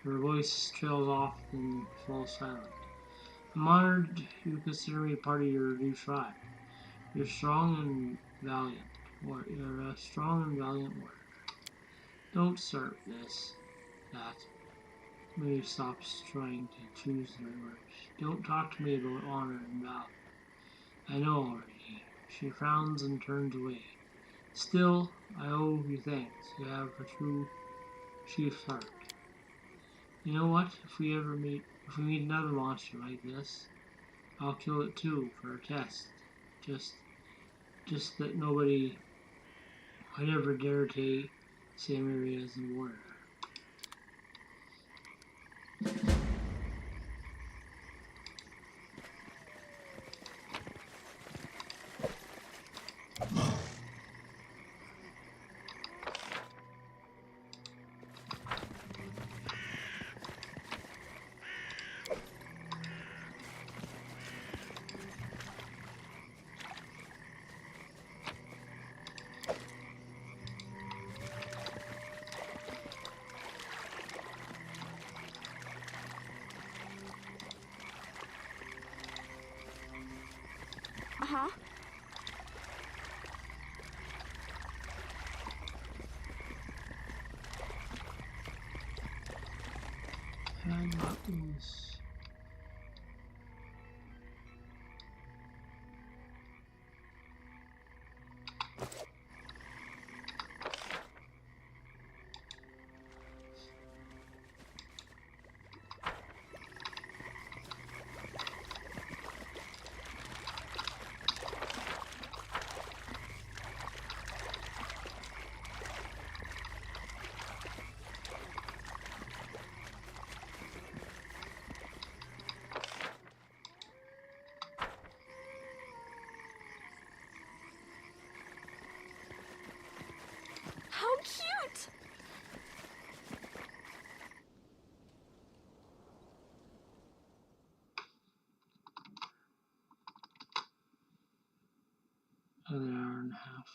Her voice trails off and falls silent. I'm honored you consider me part of your new tribe. You're strong and valiant. You're a strong and valiant warrior. Don't start that. Mary stops trying to choose the right words. Don't talk to me about honor and valor. I know already. She frowns and turns away. Still, I owe you thanks. You have a true chief's heart. You know what? If we meet another monster like this, I'll kill it too for a test. Just that nobody would ever dare to say Mary as a warrior. Uh-huh. I'm not Yes. How cute! Another hour and a half.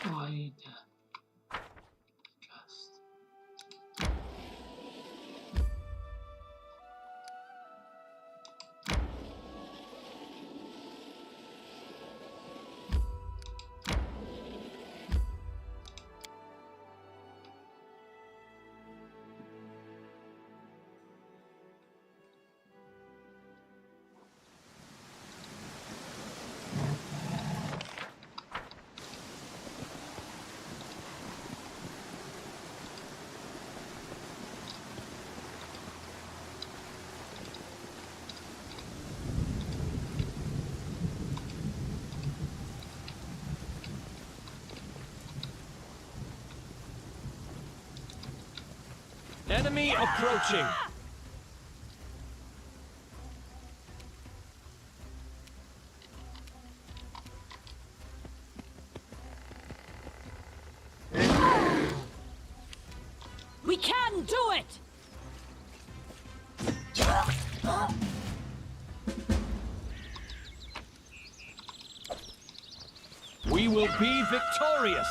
Oh, I need to adjust. Enemy approaching! We can do it! We will be victorious!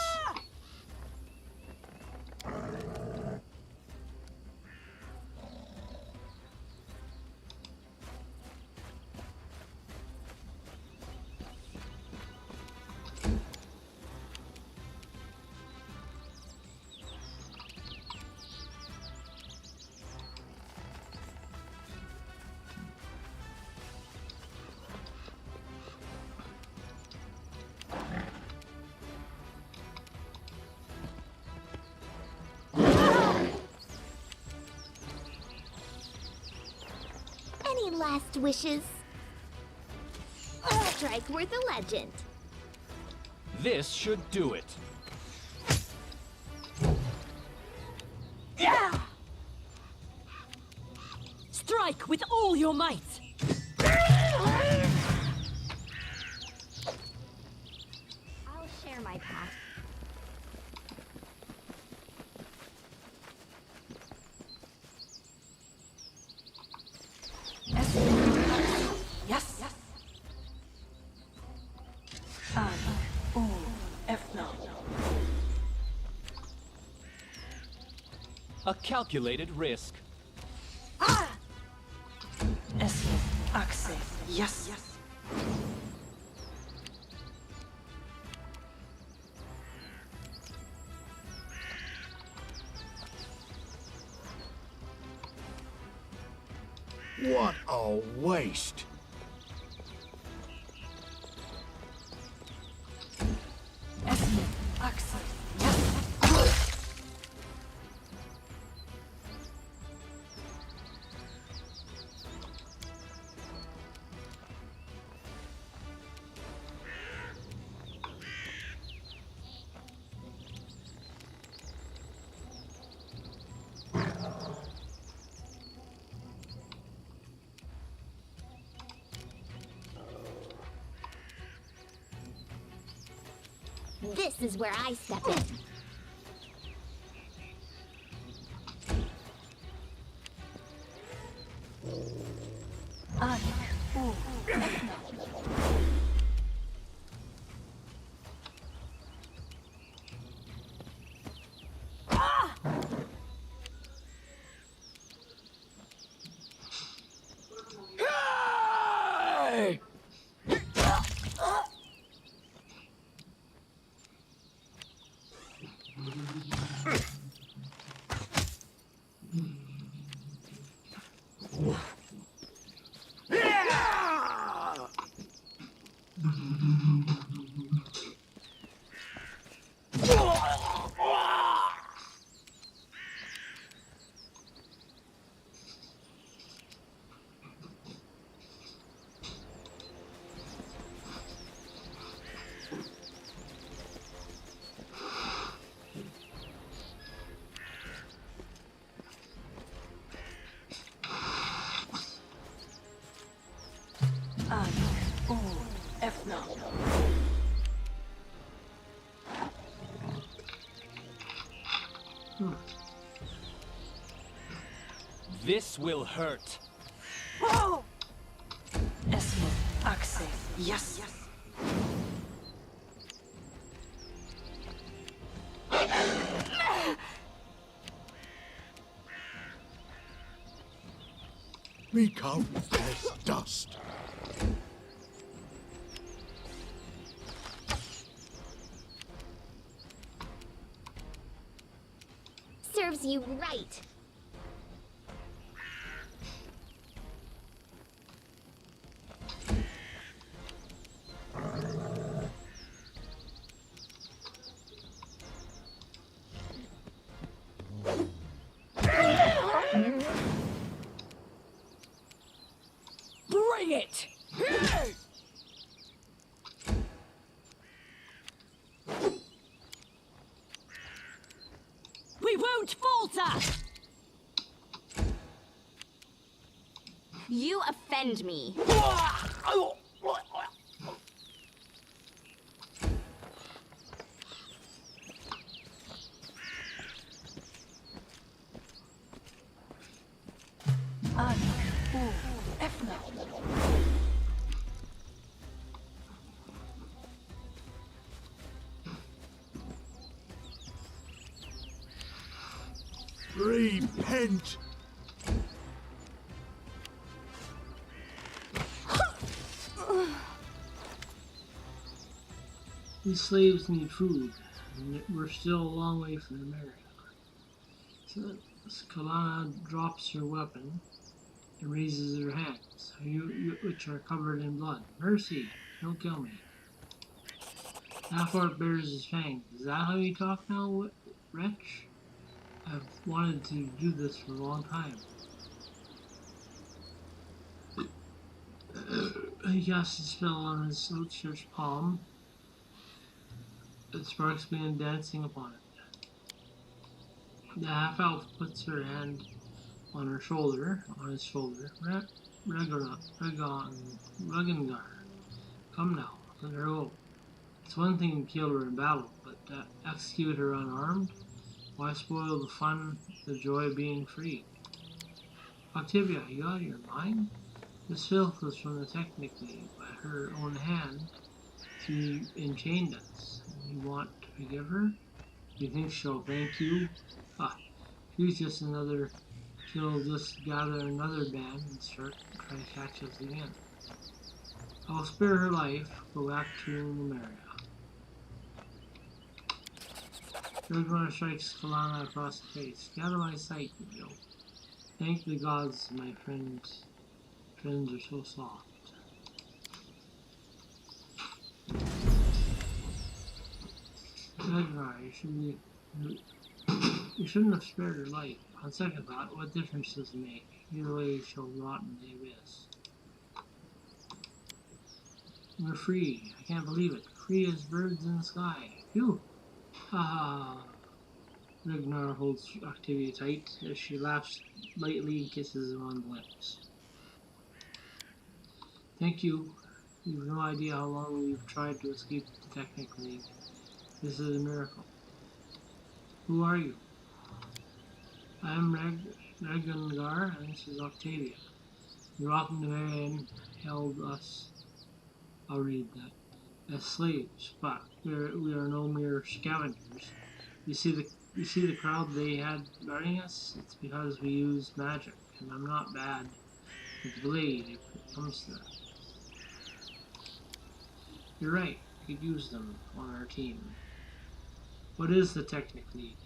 Any last wishes? Strike worth a legend. This should do it. Strike with all your might! I'll share my path. Yes. A calculated risk. Yes. What a waste! This is where I step in. This will hurt. Yes. Become as dust. Serves you right. Bring it! We won't falter! You offend me. Repent! These slaves need food, and we're still a long way from America. So Kalana drops her weapon and raises her hands, which are covered in blood. Mercy, don't kill me. Half-orc bears his fangs. Is that how you talk now, wretch? I've wanted to do this for a long time. He casts a spell on his outstretched palm. The sparks begin dancing upon it. The half-elf puts her hand on his shoulder. Ragangar, come now, let her go. It's one thing to kill her in battle, but to execute her unarmed? Why spoil the fun, the joy of being free? Octavia, you out of your mind? This filth was from the technically, by her own hand, she enchained us. You want to forgive her? You think she'll thank you? Ah, she's just another. She'll just gather another band and try to catch us again. I'll spare her life. Go back to Numeria. Ragnar strikes Kalana across the face. Get out of my sight, you know. Thank the gods, my friends. Friends are so soft. Ragnar, you shouldn't have spared her life. On second thought, what difference does it make? Either way, she'll rot in the abyss. We're free. I can't believe it. Free as birds in the sky. Phew! Ha! Ragnar holds Octavia tight as she laughs lightly and kisses him on the lips. Thank you. You've no idea how long we've tried to escape the Technic League. This is a miracle. Who are you? I'm Ragangar, and this is Octavia. You're welcome to Marion held us, I'll read that, as slaves, but we are no mere scavengers. You see the crowd they had guarding us? It's because we use magic, and I'm not bad with the blade if it comes to that. You're right, we could use them on our team. What is the Technic League?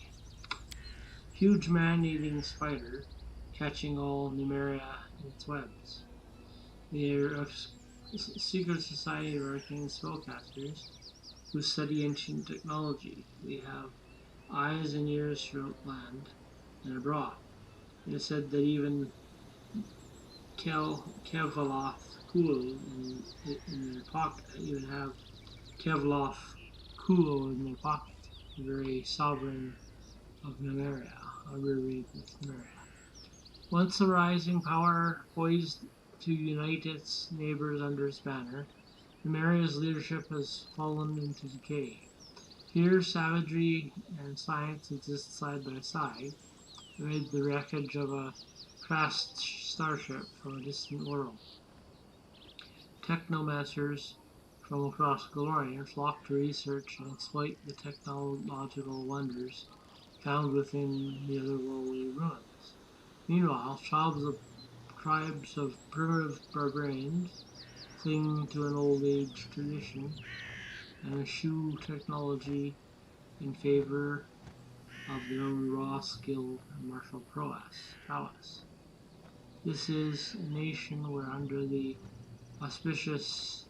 Huge man-eating spider catching all Numeria in its webs. They are a secret society of arcane spellcasters who study ancient technology. They have eyes and ears throughout land and abroad. It is said that even Kevaloth Kulo in their pocket, even have Kevloth Kulo in their pocket, the very sovereign of Numeria, a reread with Numeria. Once a rising power poised to unite its neighbors under its banner, Numeria's leadership has fallen into decay. Here, savagery and science exist side by side, amid the wreckage of a crashed starship from a distant world. Technomasters from across Galorian flock to research and exploit the technological wonders found within the otherworldly ruins. Meanwhile, tribes of primitive barbarians cling to an old age tradition and eschew technology in favor of their own raw skill and martial prowess. This is a nation where under the auspiciouses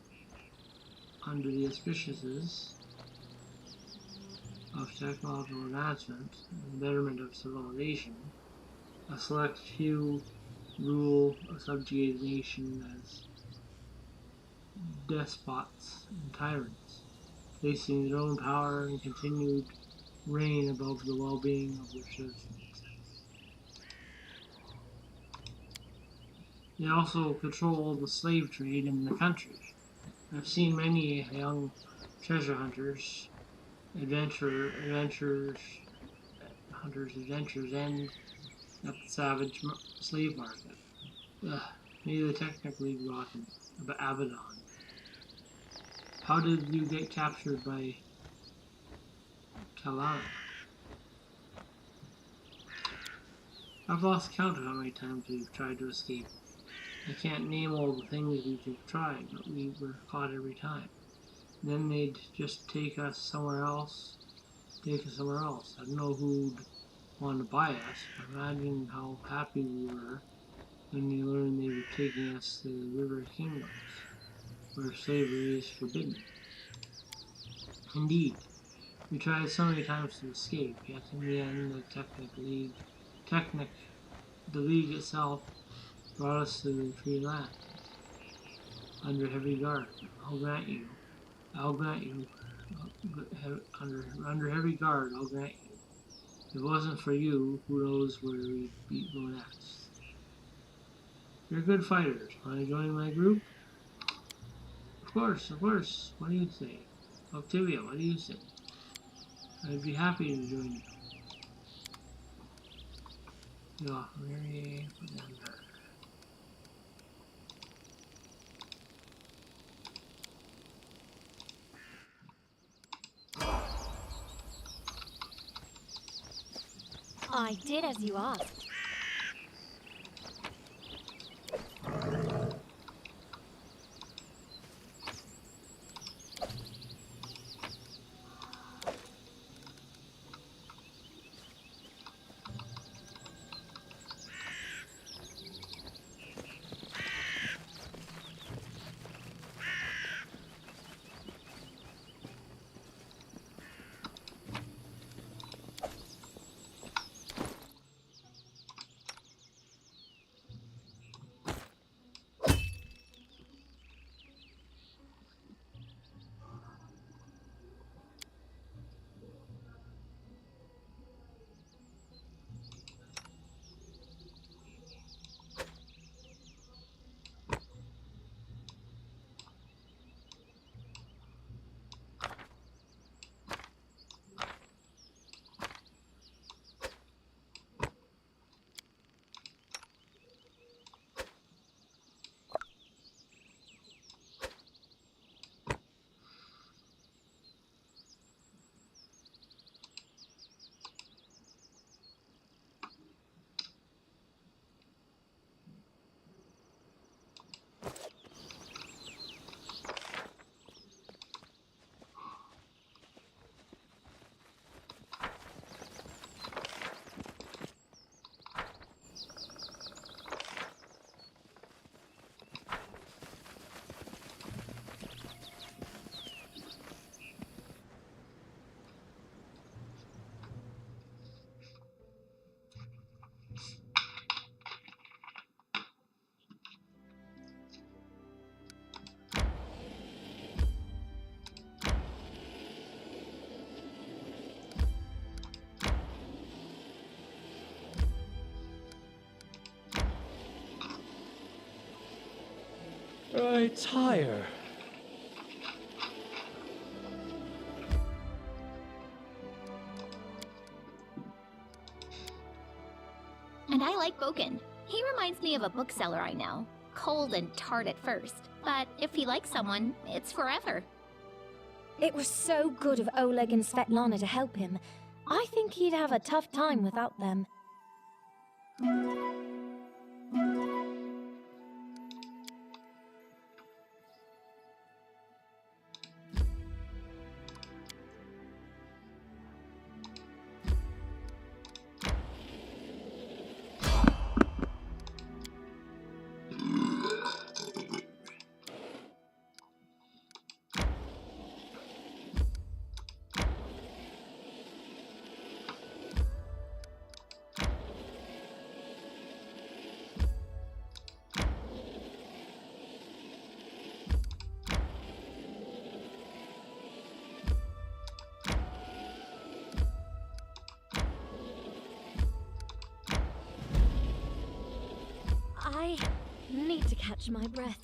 of technological advancement and betterment of civilization, a select few rule a subjugated nation as despots and tyrants, placing their own power and continued reign above the well-being of their citizens. They also control the slave trade in the country. I've seen many young treasure hunters' adventures end at the savage slave market. Maybe the technically rotten Abaddon. How did you get captured by Kalana? I've lost count of how many times we've tried to escape. I can't name all the things we've tried, but we were caught every time. And then they'd just take us somewhere else. I don't know who'd want to buy us, but imagine how happy we were when we learned they were taking us to the River Kingdoms, where slavery is forbidden. Indeed, we tried so many times to escape, yet in the end the League itself brought us to the free land, under heavy guard. I'll grant you, under heavy guard, I'll grant you. If it wasn't for you, who knows where we'd go next. You're good fighters. Want to join my group? Of course. What do you say? Octavia, what do you say? I'd be happy to join you. Yeah, Mary Fernanda. I did as you asked. Right tire. And I like Boken. He reminds me of a bookseller I know. Cold and tart at first, but if he likes someone, it's forever. It was so good of Oleg and Svetlana to help him. I think he'd have a tough time without them. I need to catch my breath.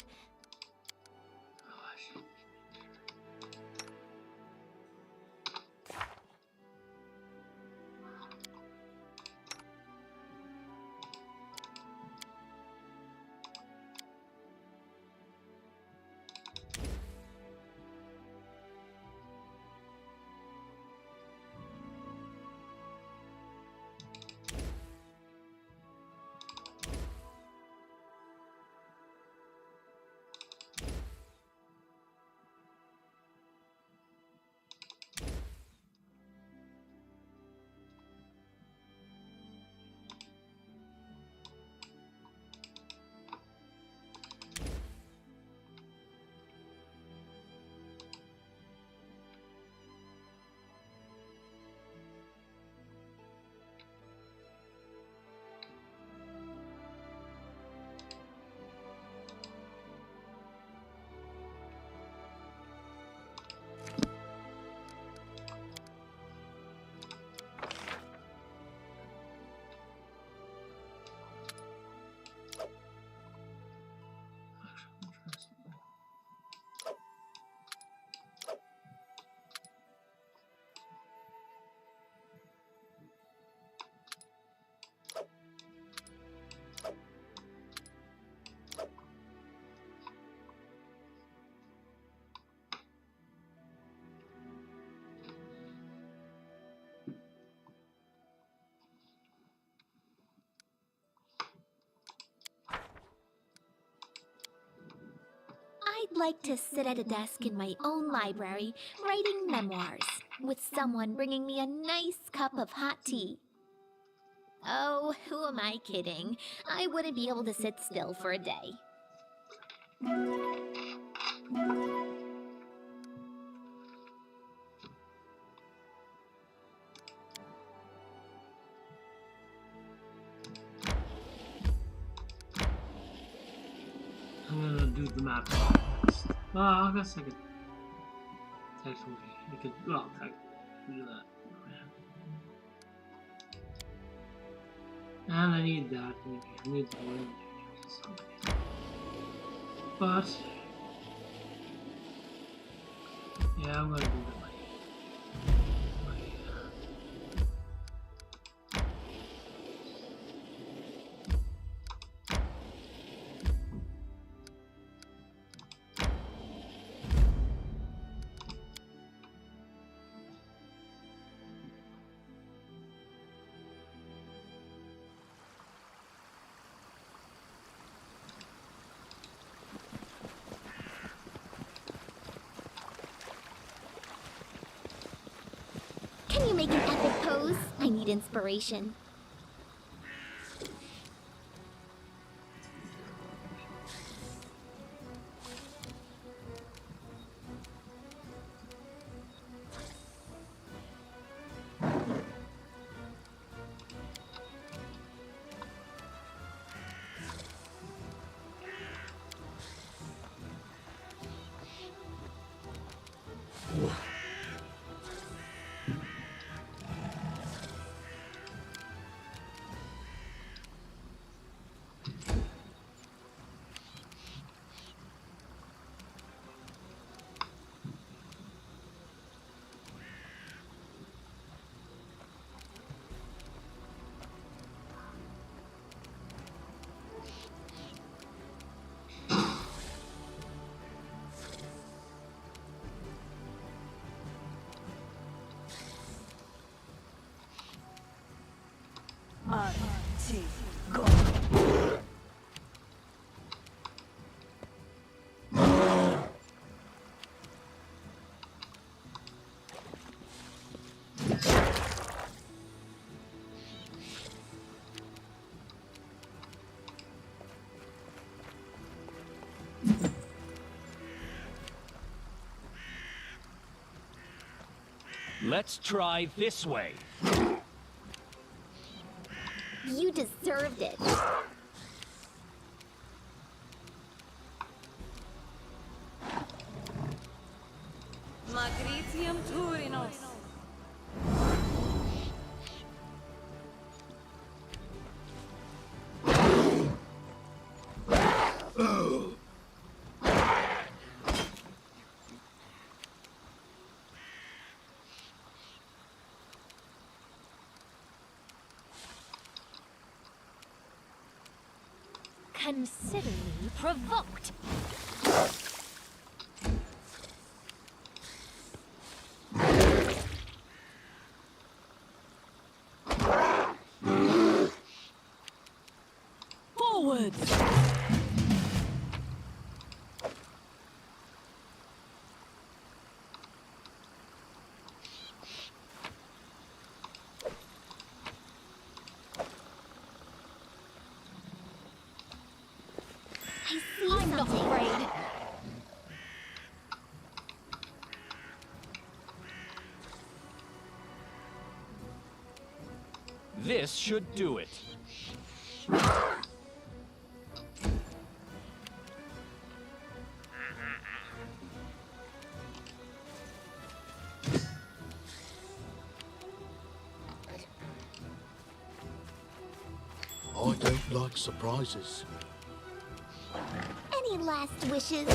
I'd like to sit at a desk in my own library, writing memoirs, with someone bringing me a nice cup of hot tea. Oh, who am I kidding? I wouldn't be able to sit still for a day. I'm gonna do the map next. Well, I guess I could technically, technically do that. And I need that. I need the one. But yeah, I'm gonna do that. Can you make an epic pose? I need inspiration. Let's try this way. You deserved it. Magritium Turinos. Consider me provoked. Forwards! I'm not afraid. This should do it. I don't like surprises. Any last wishes?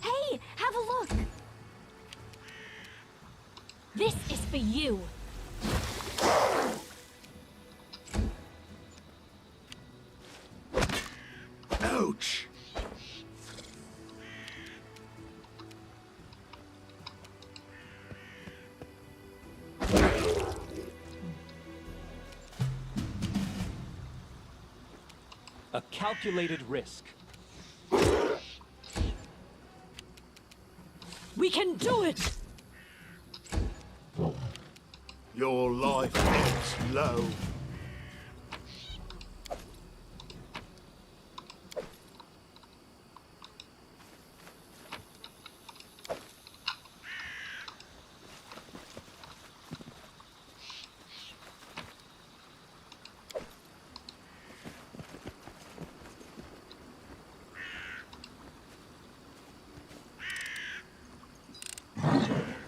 Hey, have a look. This is for you. Ouch! A calculated risk. We can do it! Your life ebbs low.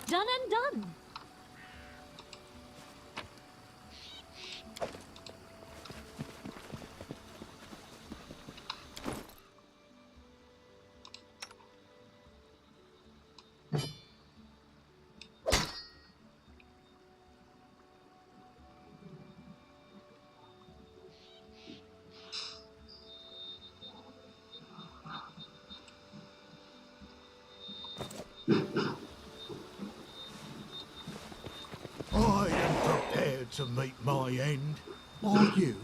Done and done. I am prepared to meet my end. Are you?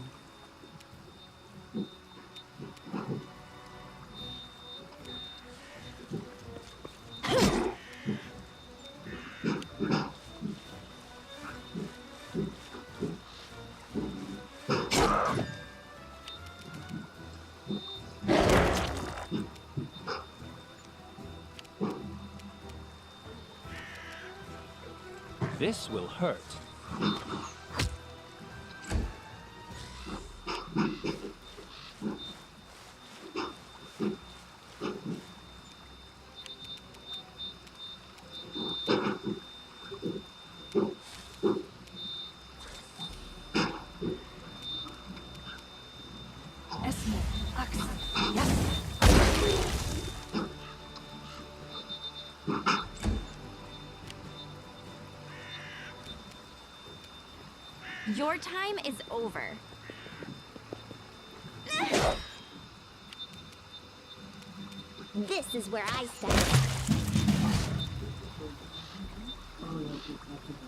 This will hurt. Your time is over. This is where I stand. after that.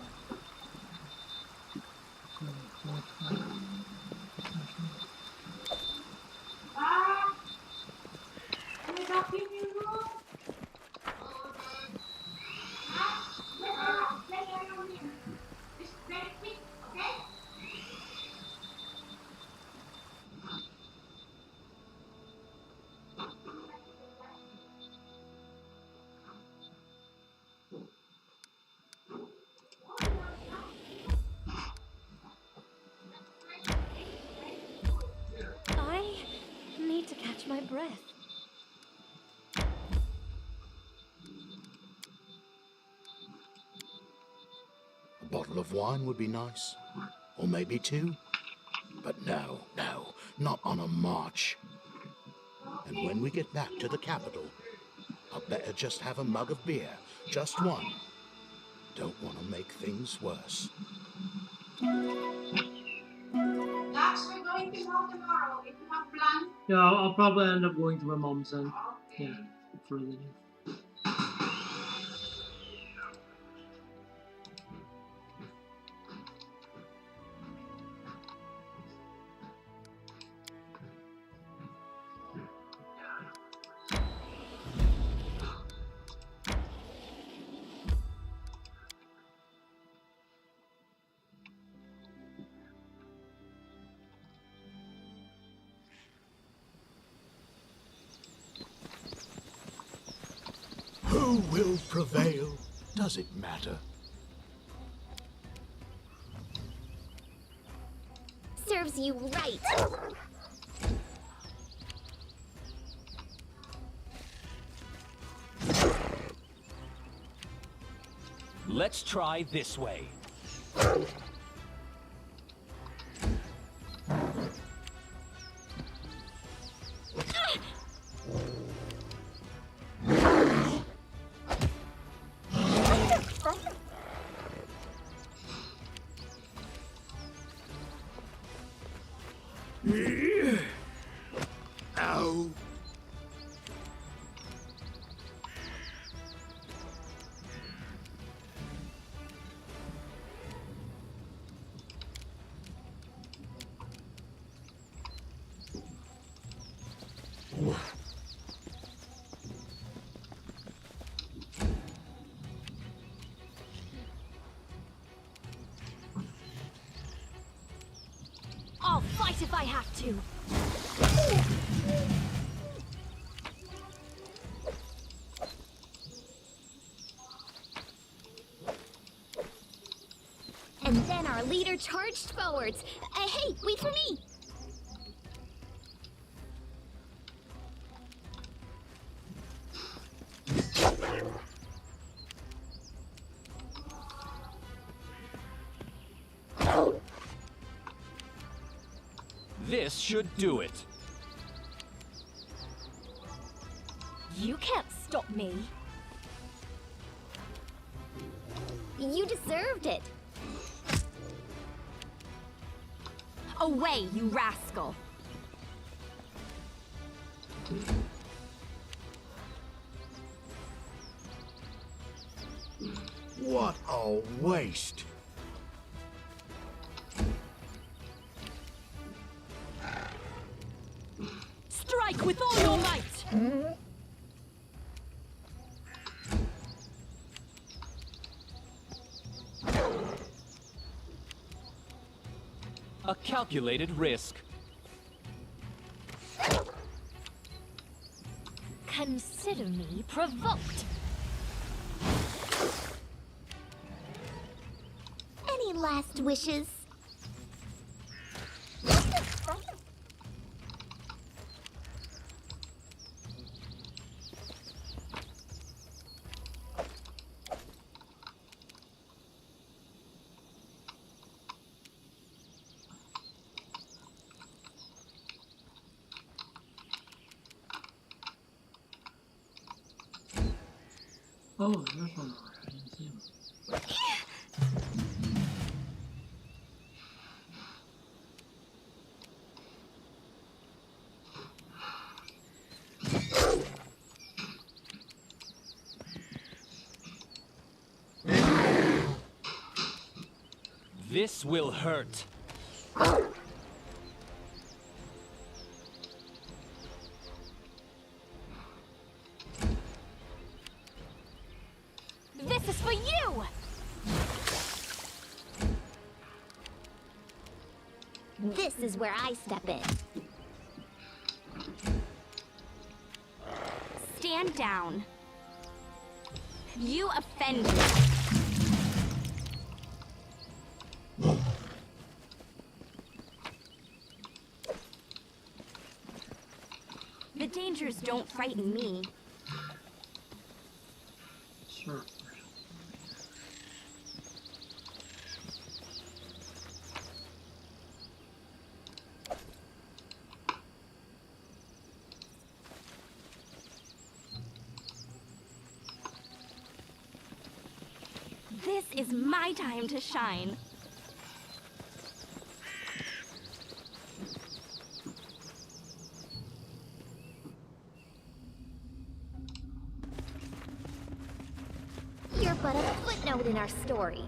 I need to catch my breath. A bottle of wine would be nice. Or maybe two. But no, not on a march. And when we get back to the capital, I'd better just have a mug of beer. Just one. Don't want to make things worse. Dax, we're going to home tomorrow. If you have plans. Yeah, I'll probably end up going to my mom's then. Okay. Yeah, for the day. Who will prevail? Does it matter? Serves you right. Let's try this way. Ow! I'll fight if I have to. And then our leader charged forwards. Hey, wait for me! This should do it. You can't stop me. You deserved it. Away, you rascal! What a waste! Strike with all your might! A calculated risk. Consider me provoked. Any last wishes? Oh, there's one more. I didn't see him. This will hurt. This is for you! This is where I step in. Stand down. You offend me. The dangers don't frighten me. Sure. This is my time to shine. You're but a footnote in our story.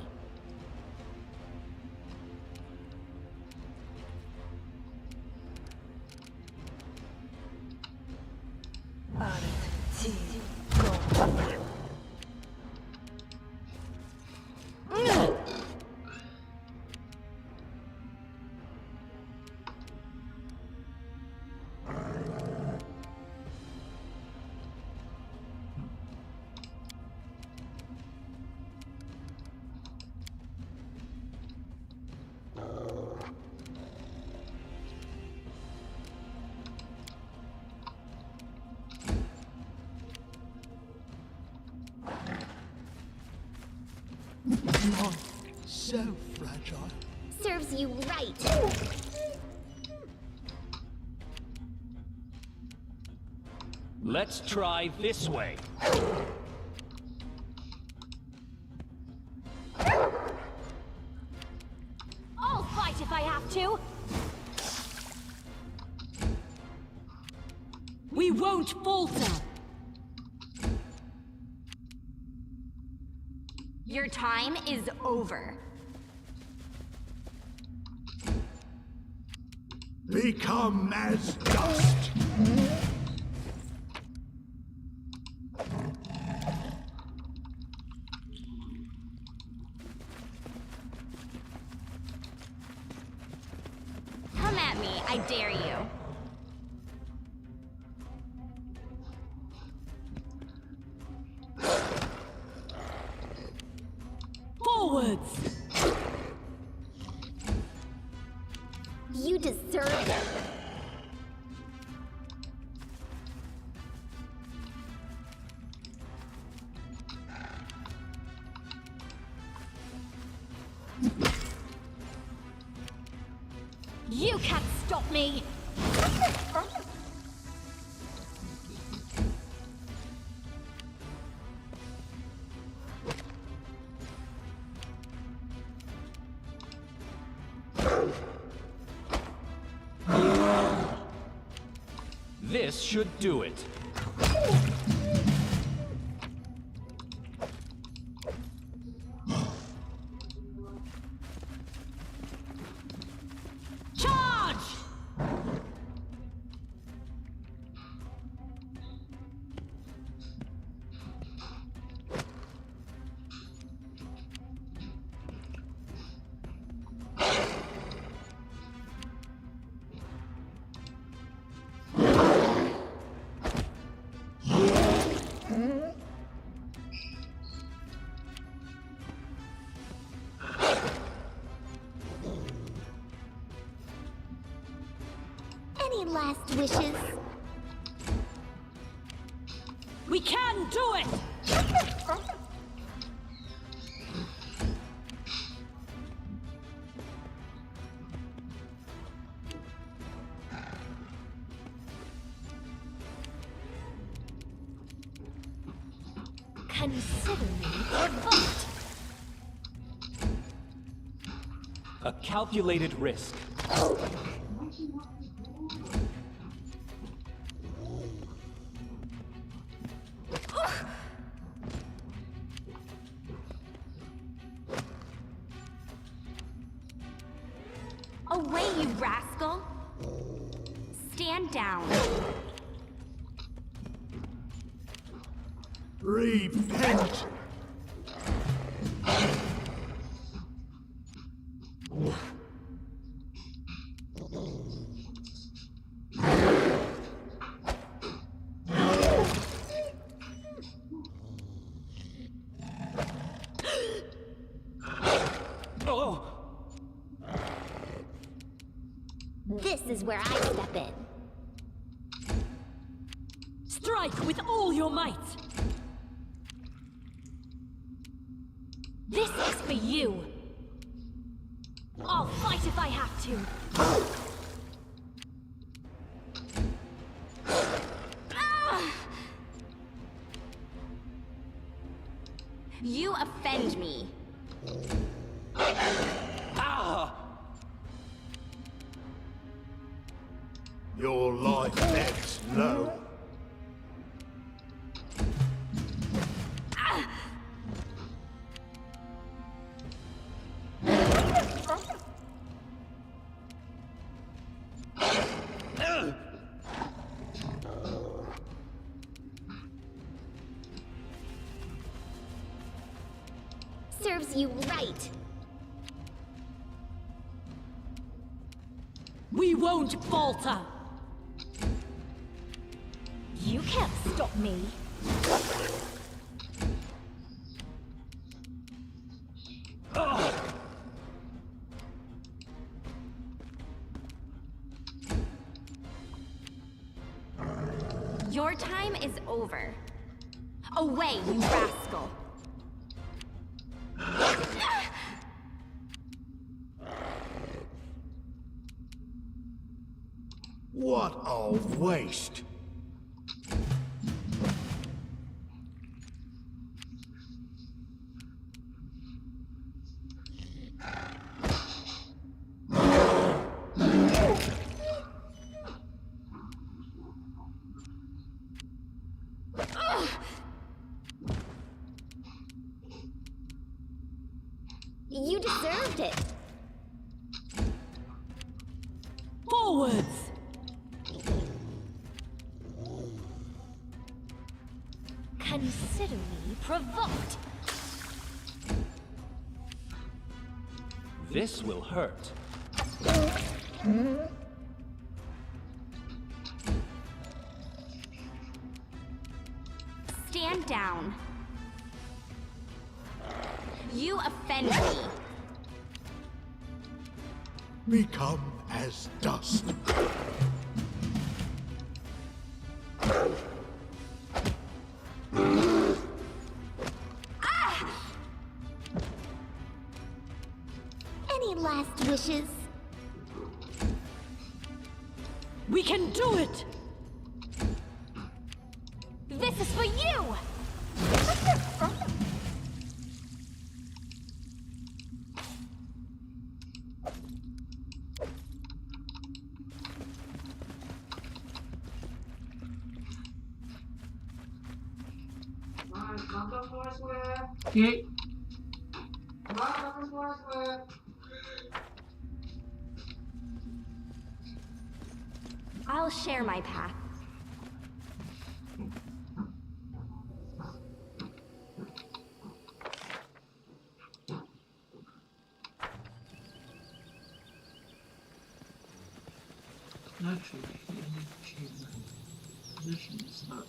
You're so fragile. Serves you right. Let's try this way. I'll fight if I have to. We won't falter. Your time is over. Become as dust. Come at me, I dare you. Forwards! You deserve it. You can't stop me! This should do it. Charge! Any last wishes? We can do it! Consider me provoked. A calculated risk. Away, you rascal! Stand down. Repent! This is where I step in. Strike with all your might! This is for you! I'll fight if I have to! You offend me. Your life ebbs low. Serves you right. We won't falter! You can't stop me. Your time is over. Away, you rascal! What a waste! You deserved it. Forwards! Consider me provoked. This will hurt. Stand down. You offend me. Become as dust. Any last wishes? We can do it! This is for you! Okay. I'll share my path. Actually, achievement. Position is not.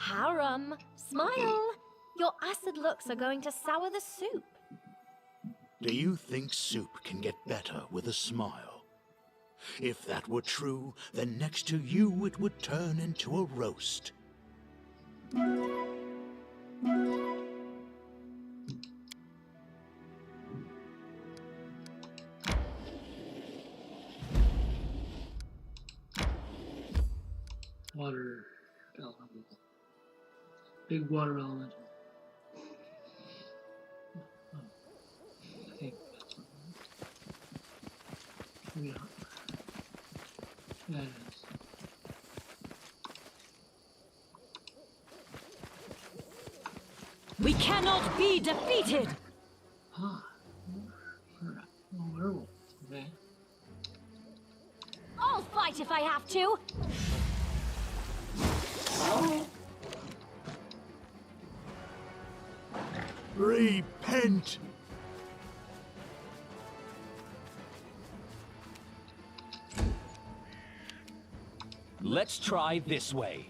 Harem, smile. Your acid looks are going to sour the soup. Do you think soup can get better with a smile? If that were true, then next to you it would turn into a roast. Water element. Big water element. I think that's what it is. Yeah. That is. We cannot be defeated! Huh. Werewolf. Okay. I'll fight if I have to. Repent! Let's try this way.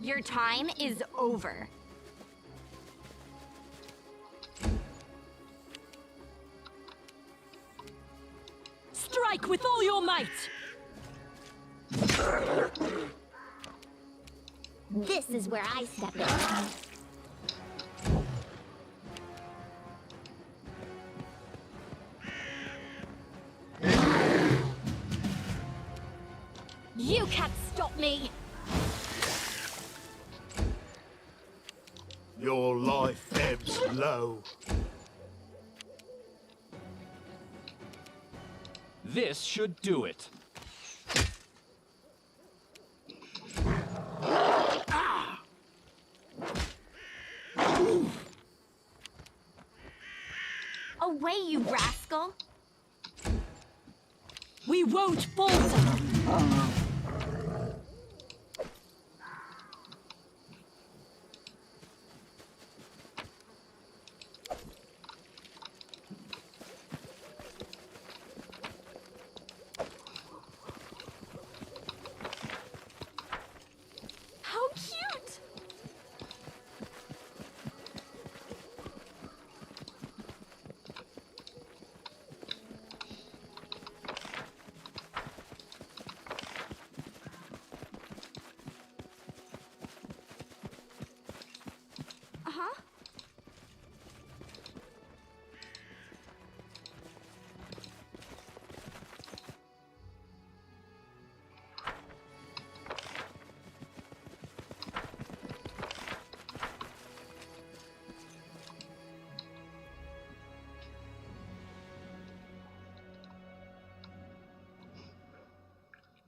Your time is over. Strike with all your might! This is where I step in. You can't stop me. Your life ebbs low. This should do it. Away, you rascal! We won't falter! How cute! Uh-huh.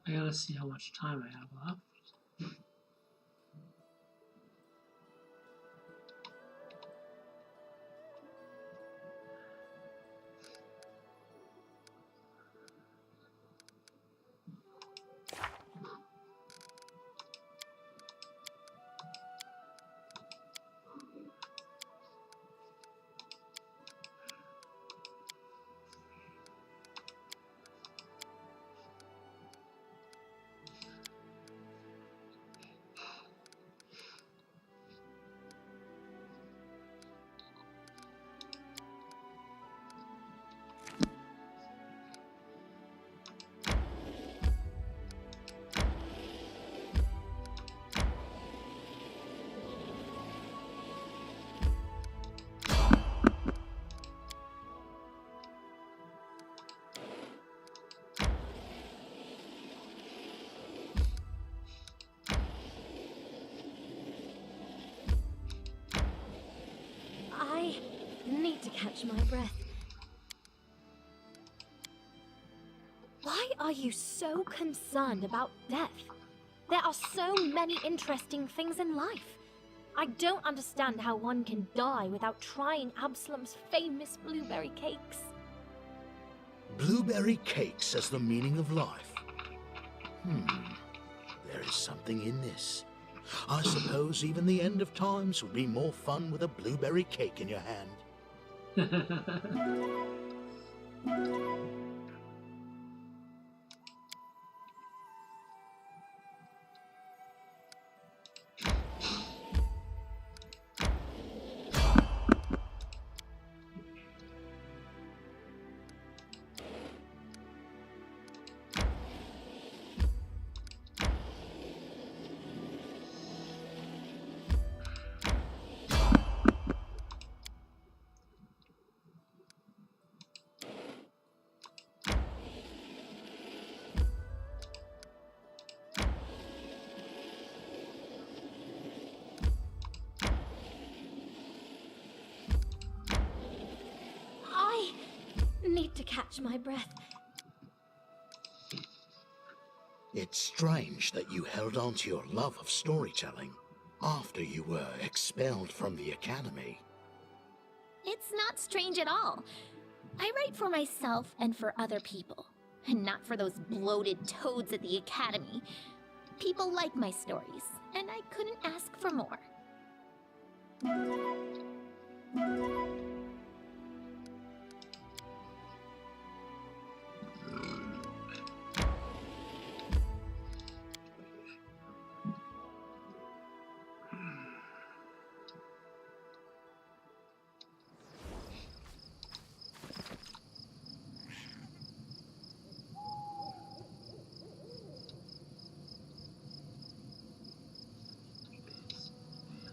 I gotta see how much time I have left. I need to catch my breath. Why are you so concerned about death? There are so many interesting things in life. I don't understand how one can die without trying Absalom's famous blueberry cakes. Blueberry cakes as the meaning of life. There is something in this. I suppose even the end of times would be more fun with a blueberry cake in your hand. Need to catch my breath. It's strange that you held on to your love of storytelling after you were expelled from the academy. It's not strange at all. I write for myself and for other people, and not for those bloated toads at the academy. People like my stories, and I couldn't ask for more.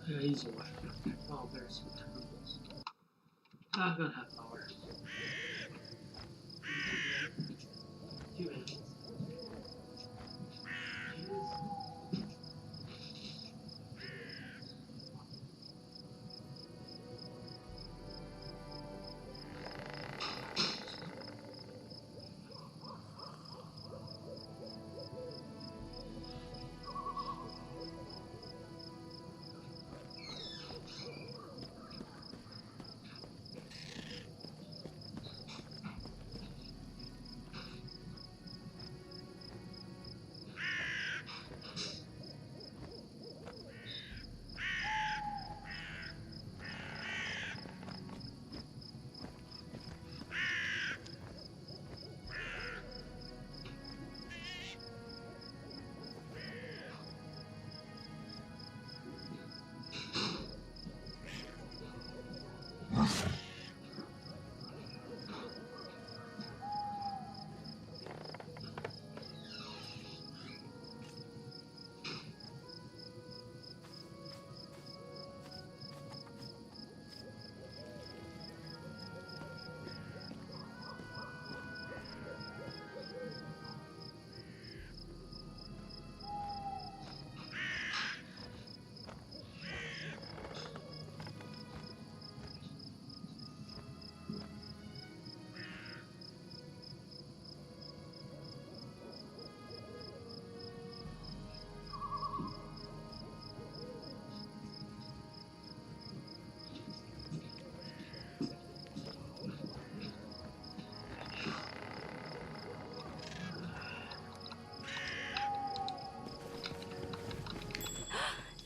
Yeah, easy one. Oh, there's some tools. I'm gonna have power. 2 minutes.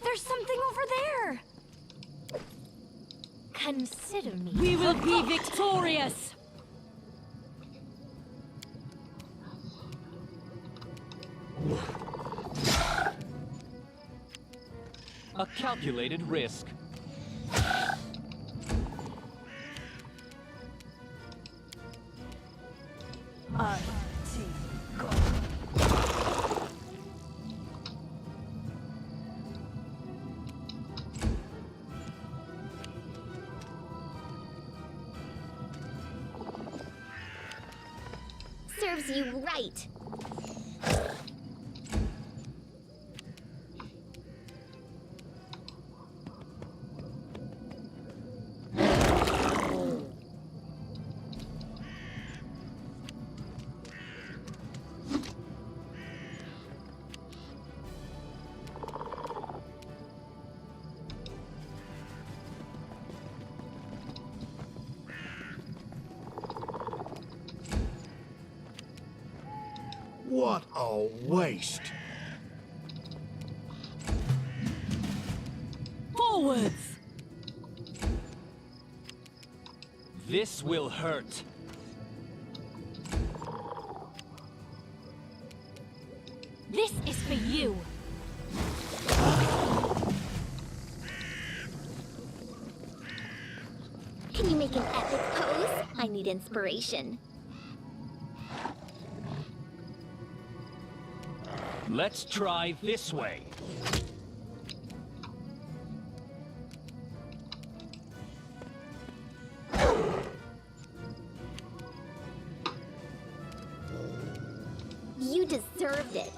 There's something over there! Consider me. We will be victorious! A calculated risk. Serves you right. What a waste! Forwards! This will hurt. Can you make an epic pose? I need inspiration. Let's try this way. You deserved it.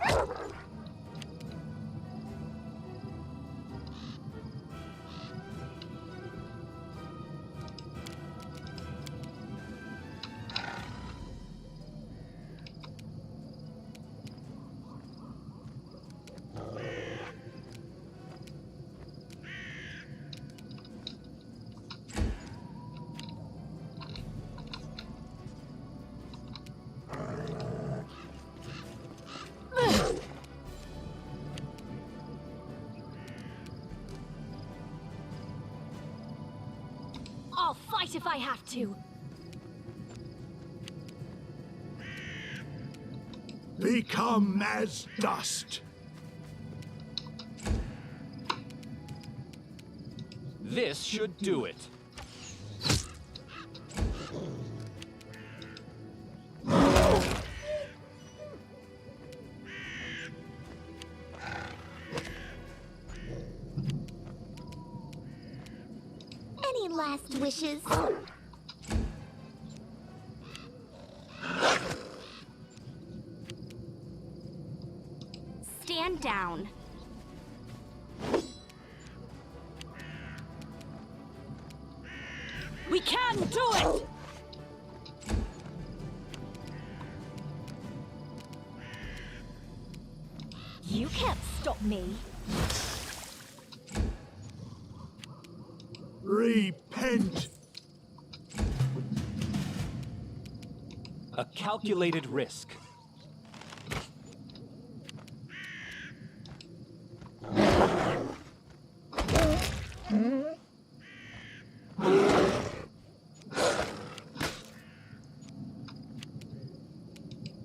I'll fight if I have to. Become as dust. This should do it. Any last wishes? Stand down. We can do it! You can't stop me. Repent. A calculated risk.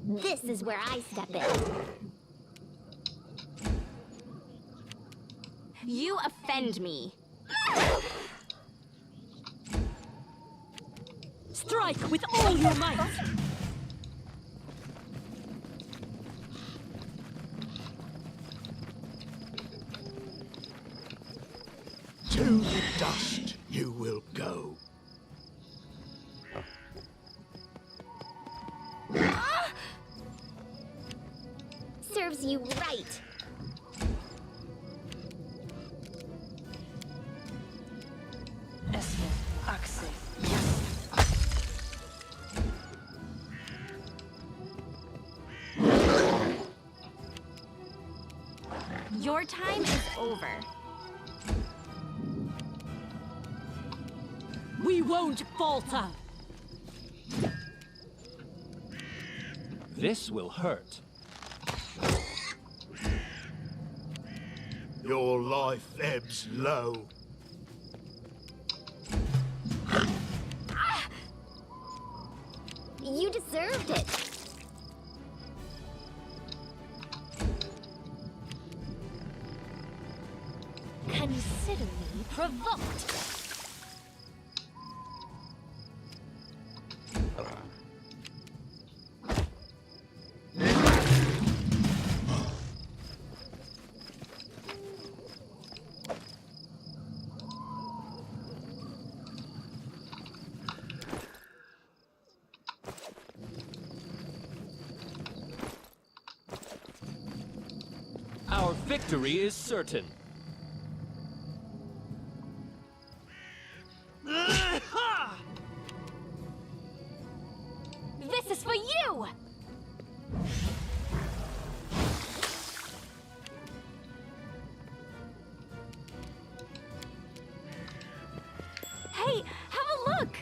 This is where I step in. You offend me. Strike with all your might! To the dust you will go. Serves you right. Your time is over. We won't falter! This will hurt. Your life ebbs low. You deserved it. Consider me provoked. Our victory is certain. This is for you! Hey, have a look!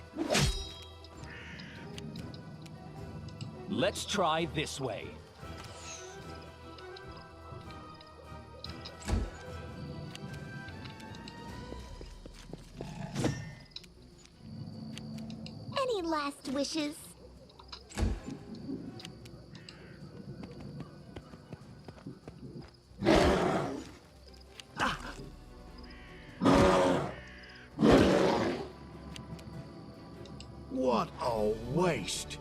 Let's try this way. Any last wishes? What a waste!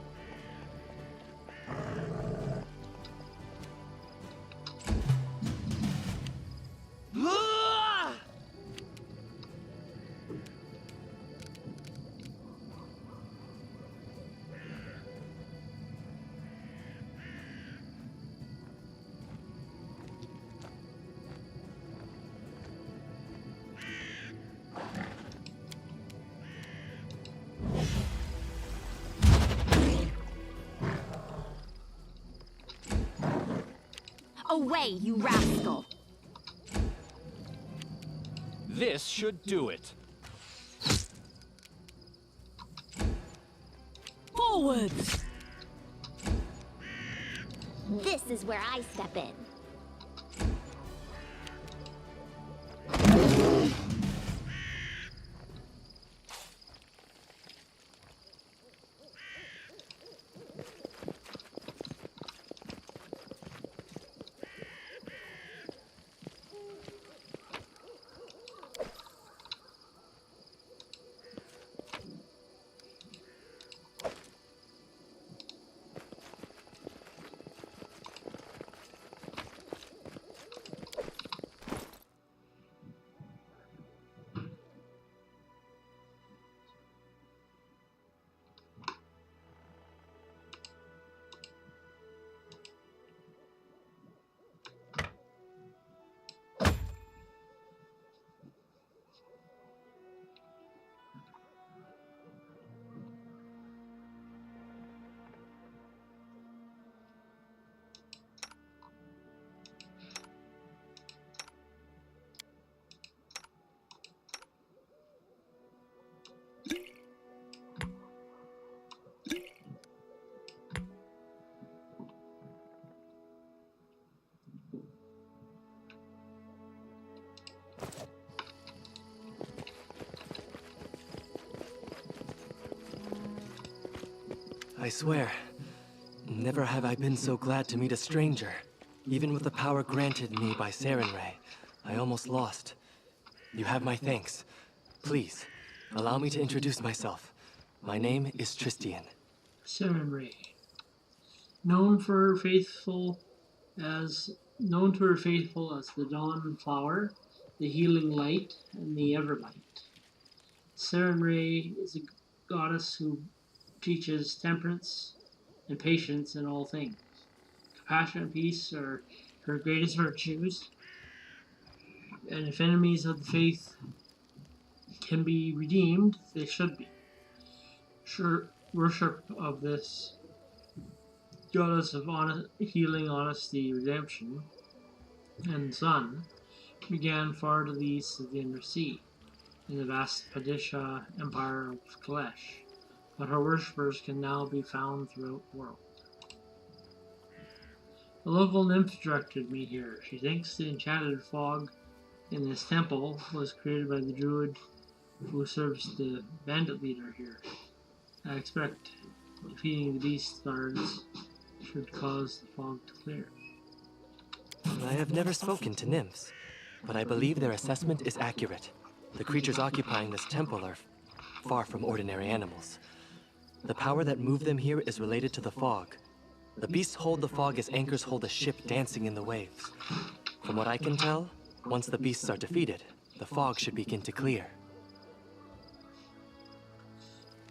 Away, you rascal! This should do it. Forward! This is where I step in. I swear, never have I been so glad to meet a stranger. Even with the power granted me by Sarenrae, I almost lost. You have my thanks. Please, allow me to introduce myself. My name is Tristian. Sarenrae, known to her faithful as the Dawn Flower, the Healing Light, and the Everlight. Sarenrae is a goddess who teaches temperance and patience in all things. Compassion and peace are her greatest virtues, and if enemies of the faith can be redeemed, they should be. Worship of this goddess of healing, honesty, redemption, and sun began far to the east of the Inner Sea, in the vast Padisha Empire of Kalesh, but her worshippers can now be found throughout the world. The local nymph directed me here. She thinks the enchanted fog in this temple was created by the druid who serves the bandit leader here. I expect defeating the beast guards should cause the fog to clear. I have never spoken to nymphs, but I believe their assessment is accurate. The creatures occupying this temple are far from ordinary animals. The power that moved them here is related to the fog. The beasts hold the fog as anchors hold a ship dancing in the waves. From what I can tell, once the beasts are defeated, the fog should begin to clear.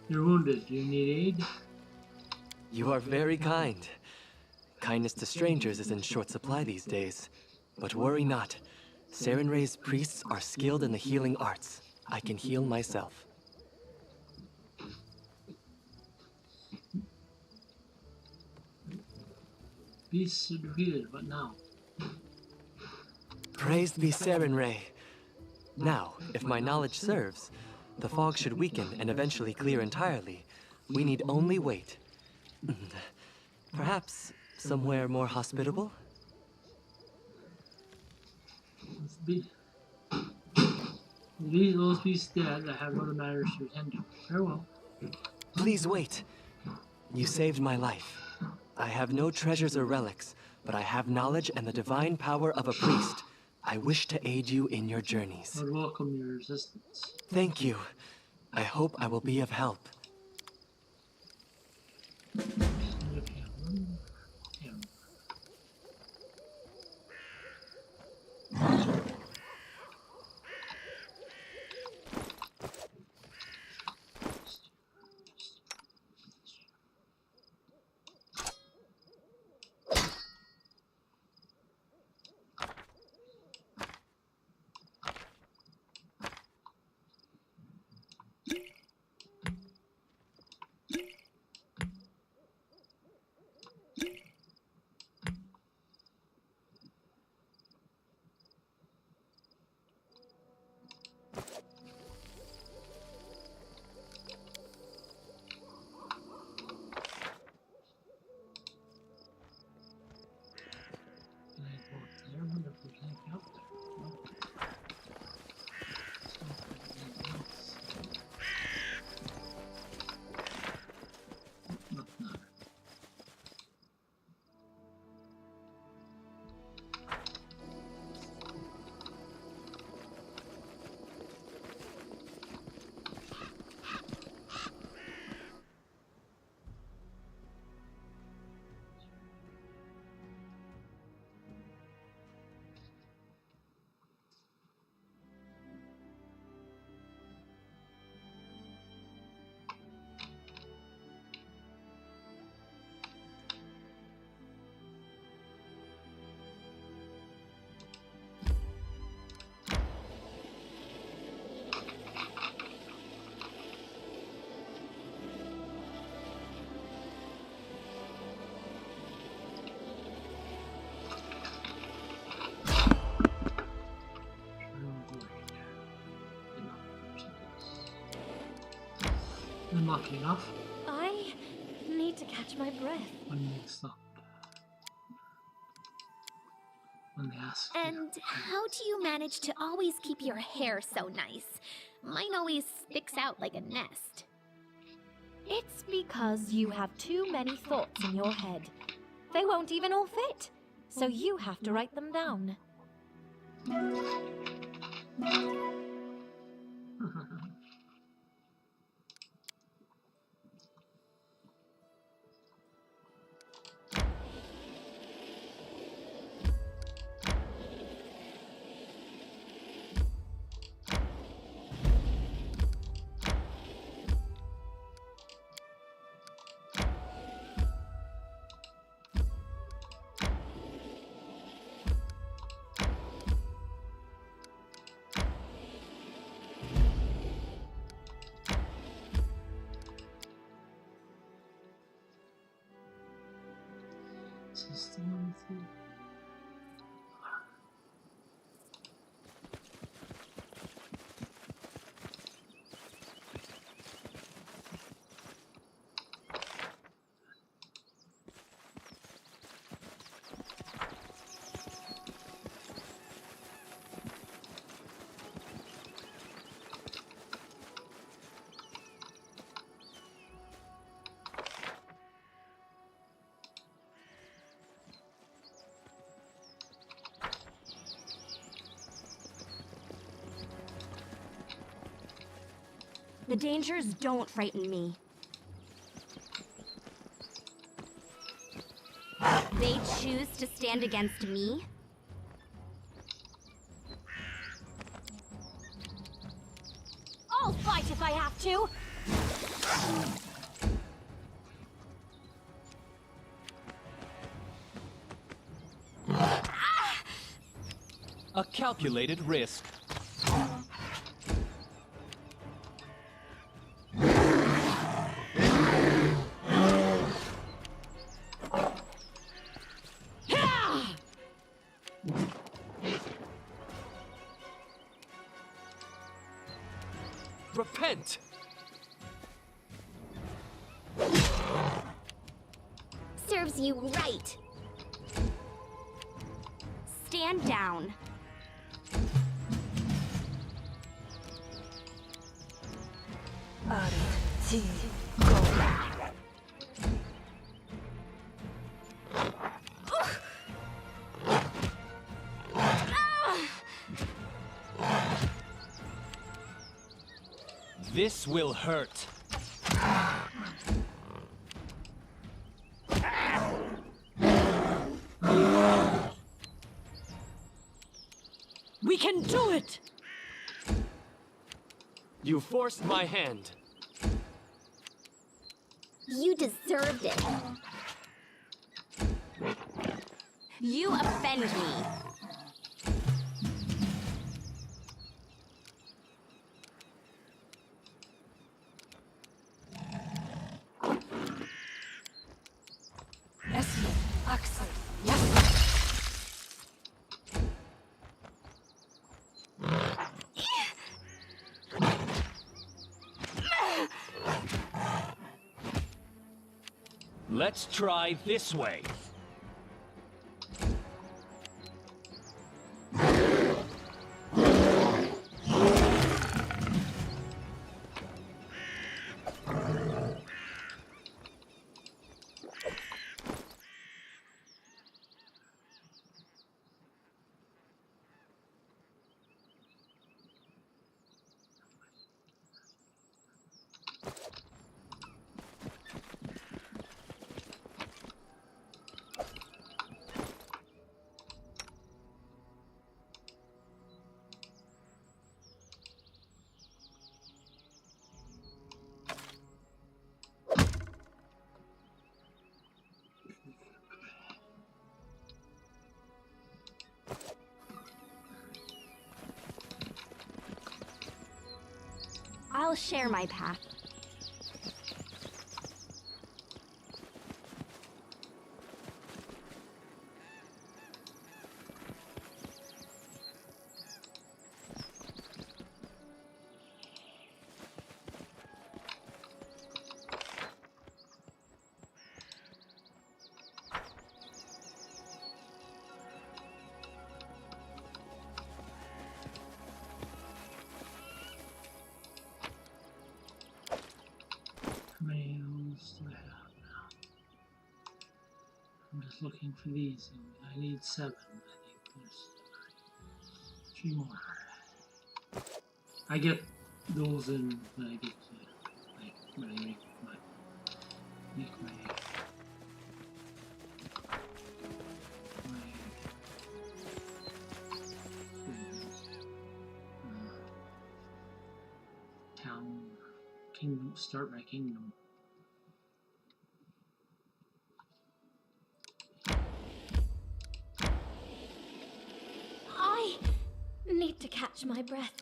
You're wounded. Do you need aid? You are very kind. Kindness to strangers is in short supply these days. But worry not. Sarenrae's priests are skilled in the healing arts. I can heal myself. Beasts are defeated, but now? Praised be Sarenrae. Now, if my knowledge serves, the fog should weaken and eventually clear entirely. We need only wait. Perhaps somewhere more hospitable? Those beasts dead, I have other matters to attend to. Farewell. Please wait. You saved my life. I have no treasures or relics, but I have knowledge and the divine power of a priest. I wish to aid you in your journeys. I would welcome your assistance. Thank you. I hope I will be of help. Unlucky enough. I need to catch my breath. When they ask. And how do you manage to always keep your hair so nice? Mine always sticks out like a nest. It's because you have too many thoughts in your head. They won't even all fit, so you have to write them down. The dangers don't frighten me. They choose to stand against me? I'll fight if I have to! A calculated risk. Repent! Serves you right. Stand down. This will hurt. We can do it! You forced my hand. You deserved it. You offend me. Let's try this way. I'll share my path. looking for these. I need 7. I think there's 3 more. I get those in when I get to when I make my town, kingdom, start my kingdom. I need to catch my breath.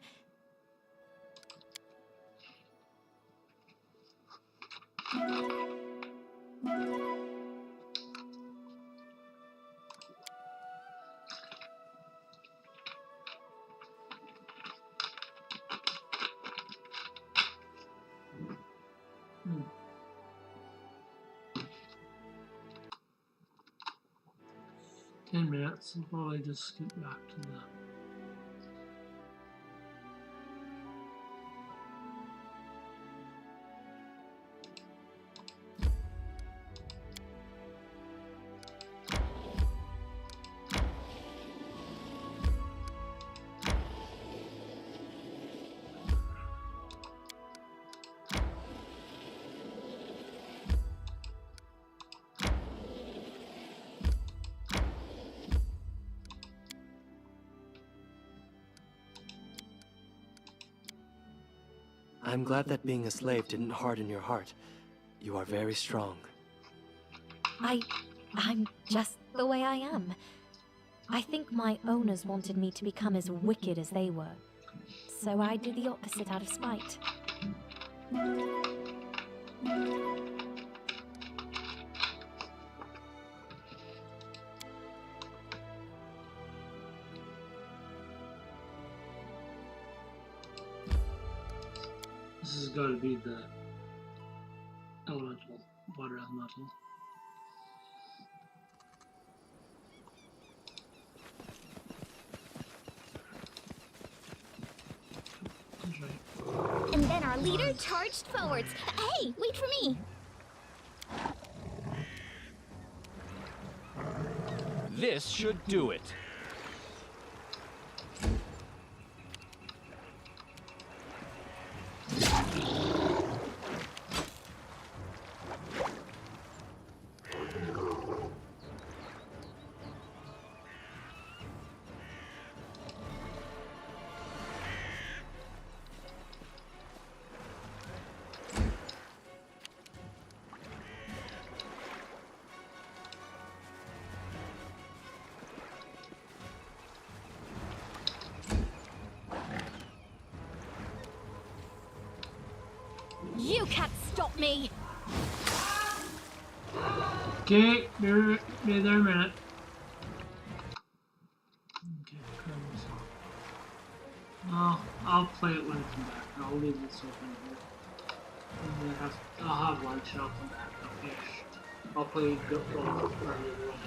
Hmm. 10 minutes, I'll probably just get back to the I'm glad that being a slave didn't harden your heart. You are very strong. I'm just the way I am. I think my owners wanted me to become as wicked as they were. So I did the opposite out of spite. This has got to be the elemental, water elemental. That's right. And then our leader charged forwards. Hey, wait for me. This should do it. You can't stop me! Okay, be there a minute. Okay, crumbs. Oh, I'll play it when I come back. I'll leave this open here. I'll have lunch and I'll come back. I'll finish. I'll play both or the other one.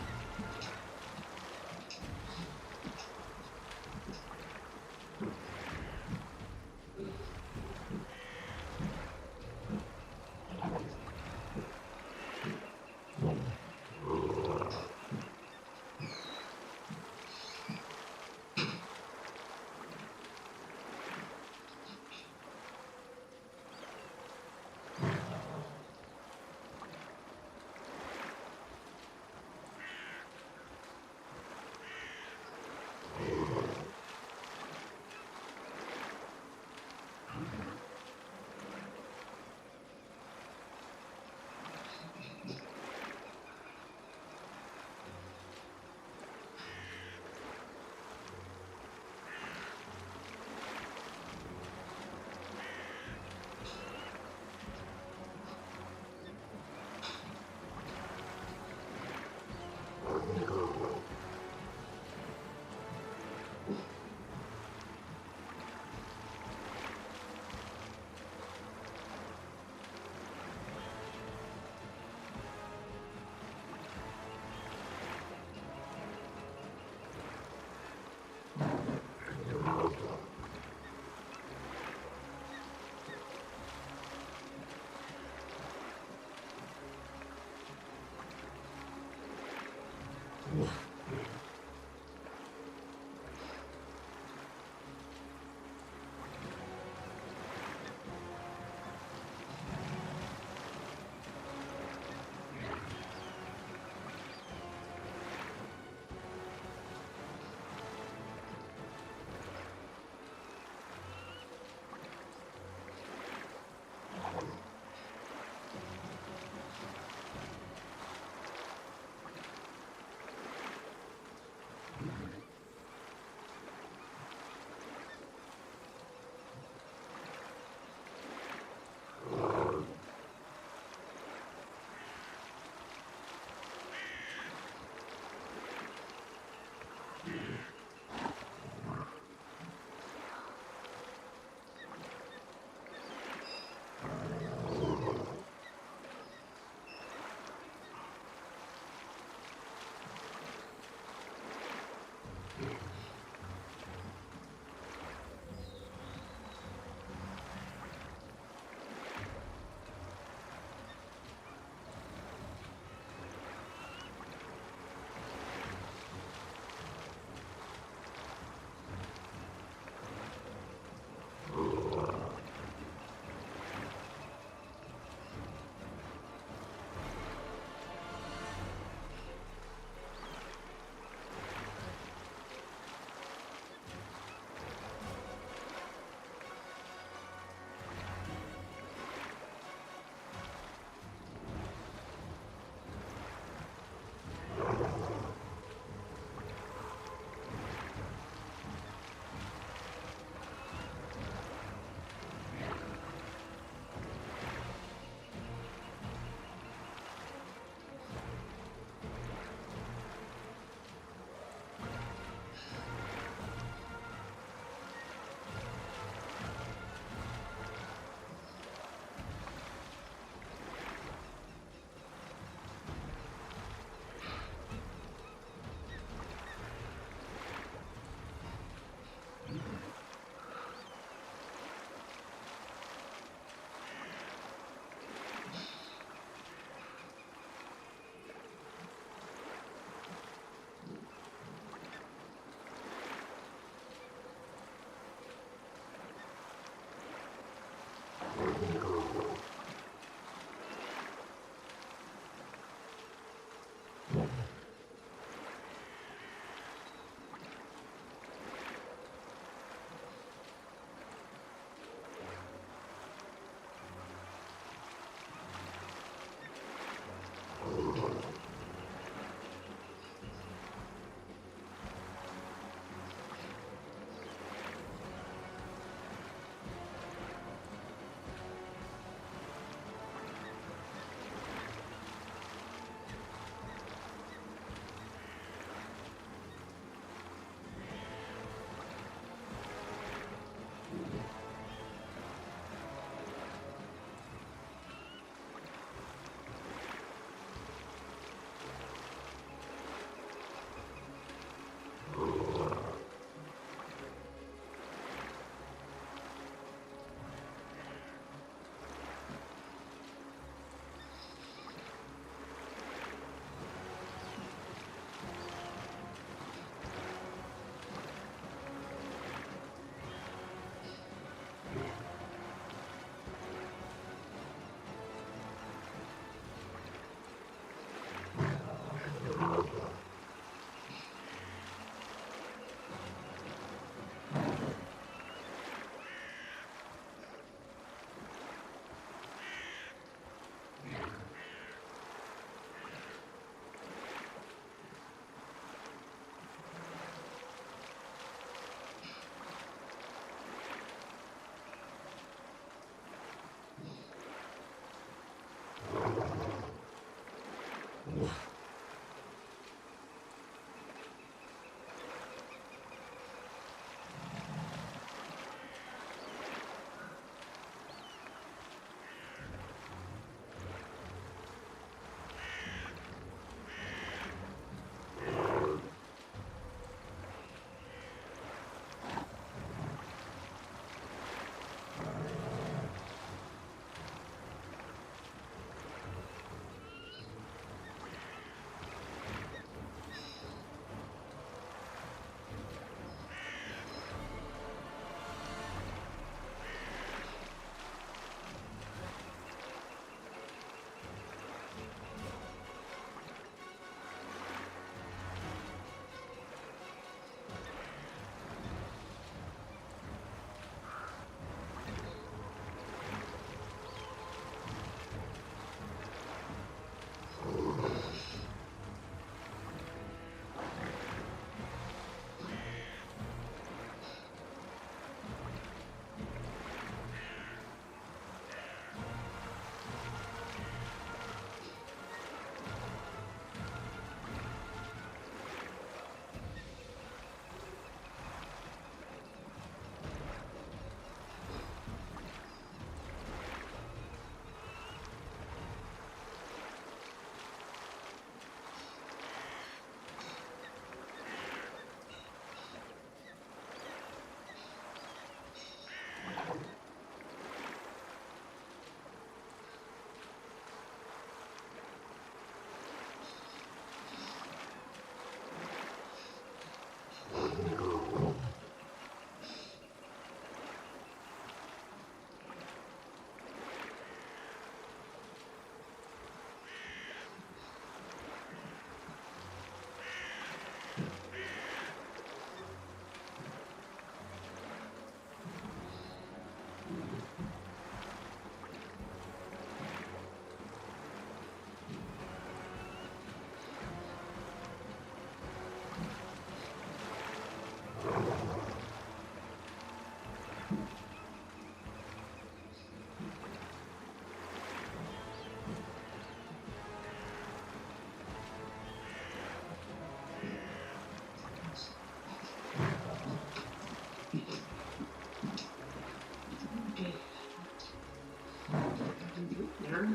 there.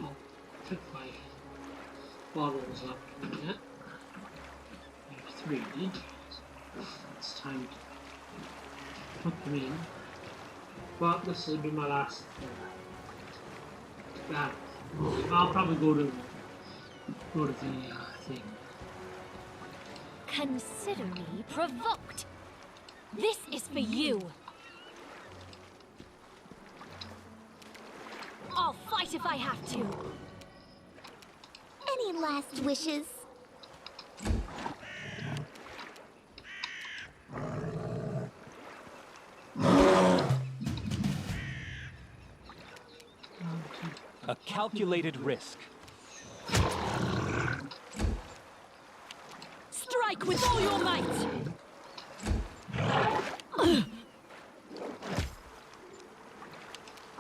I'll pick my bottles up in a minute. I have 3. It's time to put them in. But this will be my last battle. I'll probably go to the thing. Consider me provoked. This is for you. I'll fight if I have to. Any last wishes? A calculated risk. Strike with all your might!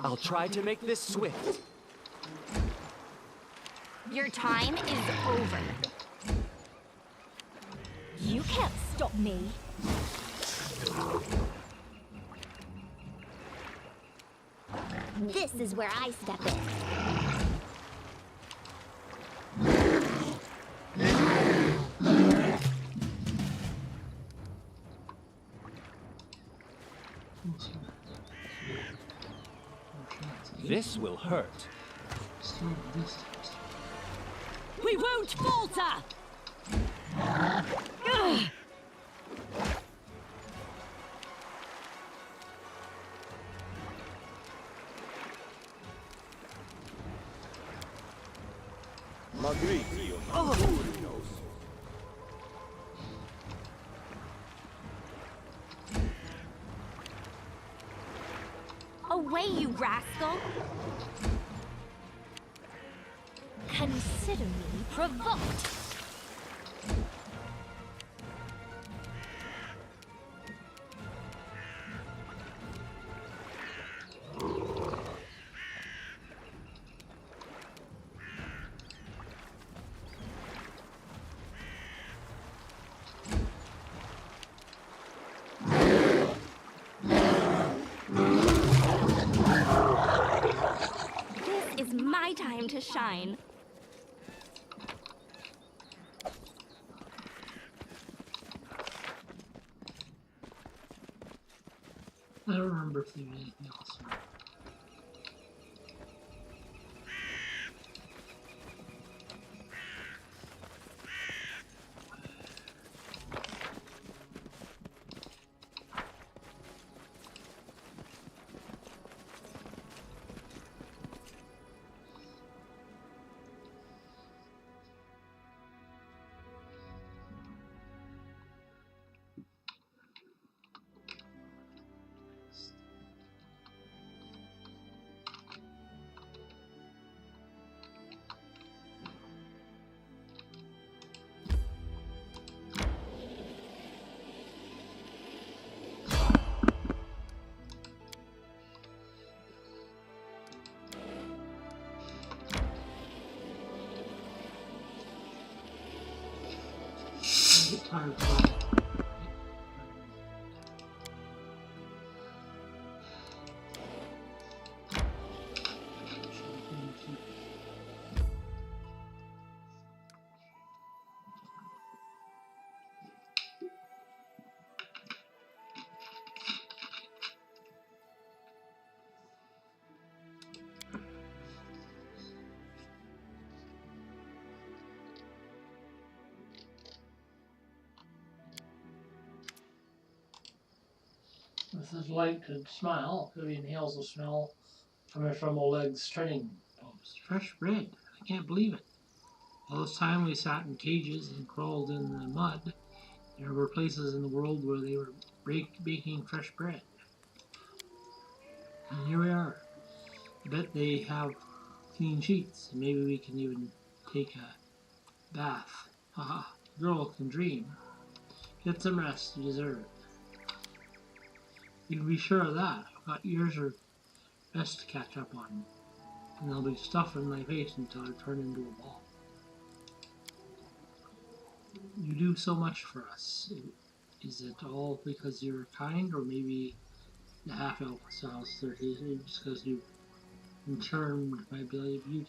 I'll try to make this swift. Your time is over. You can't stop me. This is where I step in. This will hurt. We won't falter! Away, you rascal! Consider me provoked. This is my time to shine. I don't remember if there was anything else. Tired of it. With his light could smile, he inhales the smell coming from Oleg's training post. Fresh bread. I can't believe it. All this time we sat in cages and crawled in the mud. There were places in the world where they were baking fresh bread. And here we are. I bet they have clean sheets, and maybe we can even take a bath. Haha, girl can dream. Get some rest, you deserve it. You can be sure of that. I've got years of rest to catch up on. And there'll be stuff in my face until I turn into a ball. You do so much for us. Is it all because you're kind, or maybe the half-elf sounds 30 just because you and charmed by beauty.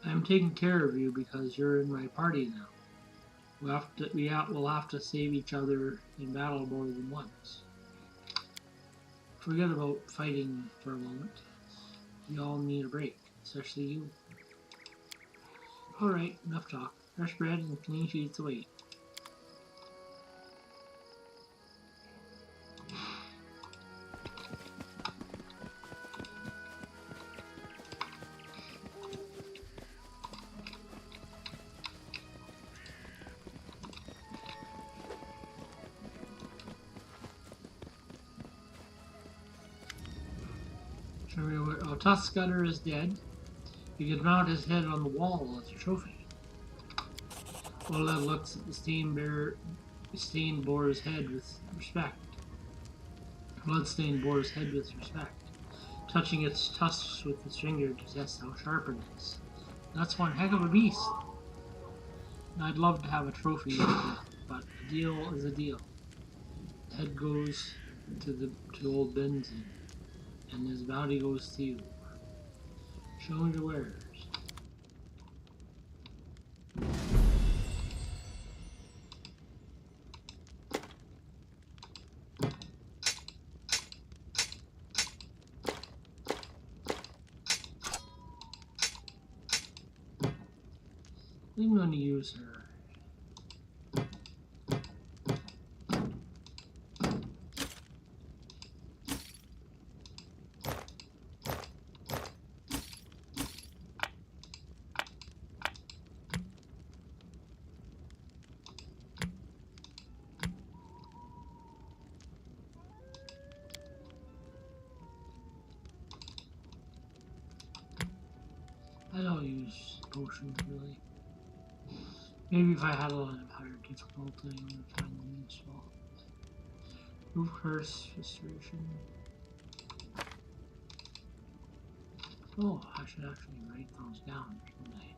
I'm taking care of you because you're in my party now. We'll have to save each other in battle more than once. Forget about fighting for a moment. We all need a break, especially you. Alright, enough talk. Fresh bread and clean sheets await. Tusk Gunner is dead. You can mount his head on the wall as a trophy. Oleg looks at the stained boar's head with respect. Bloodstained boar's head with respect, touching its tusks with his finger to test how sharp it is. That's one heck of a beast. I'd love to have a trophy like that, but a deal is a deal. The head goes to old Benzin, and his bounty goes to you. Show me the wares. I'm going to use her. I don't use potions really. Maybe if I had a lot of higher difficulty, I would find them useful. Move curse, frustration. Oh, I should actually write those down, shouldn't I?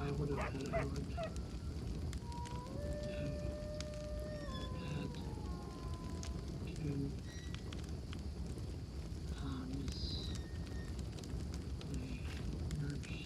I would have had had to harness the nurse.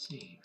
see.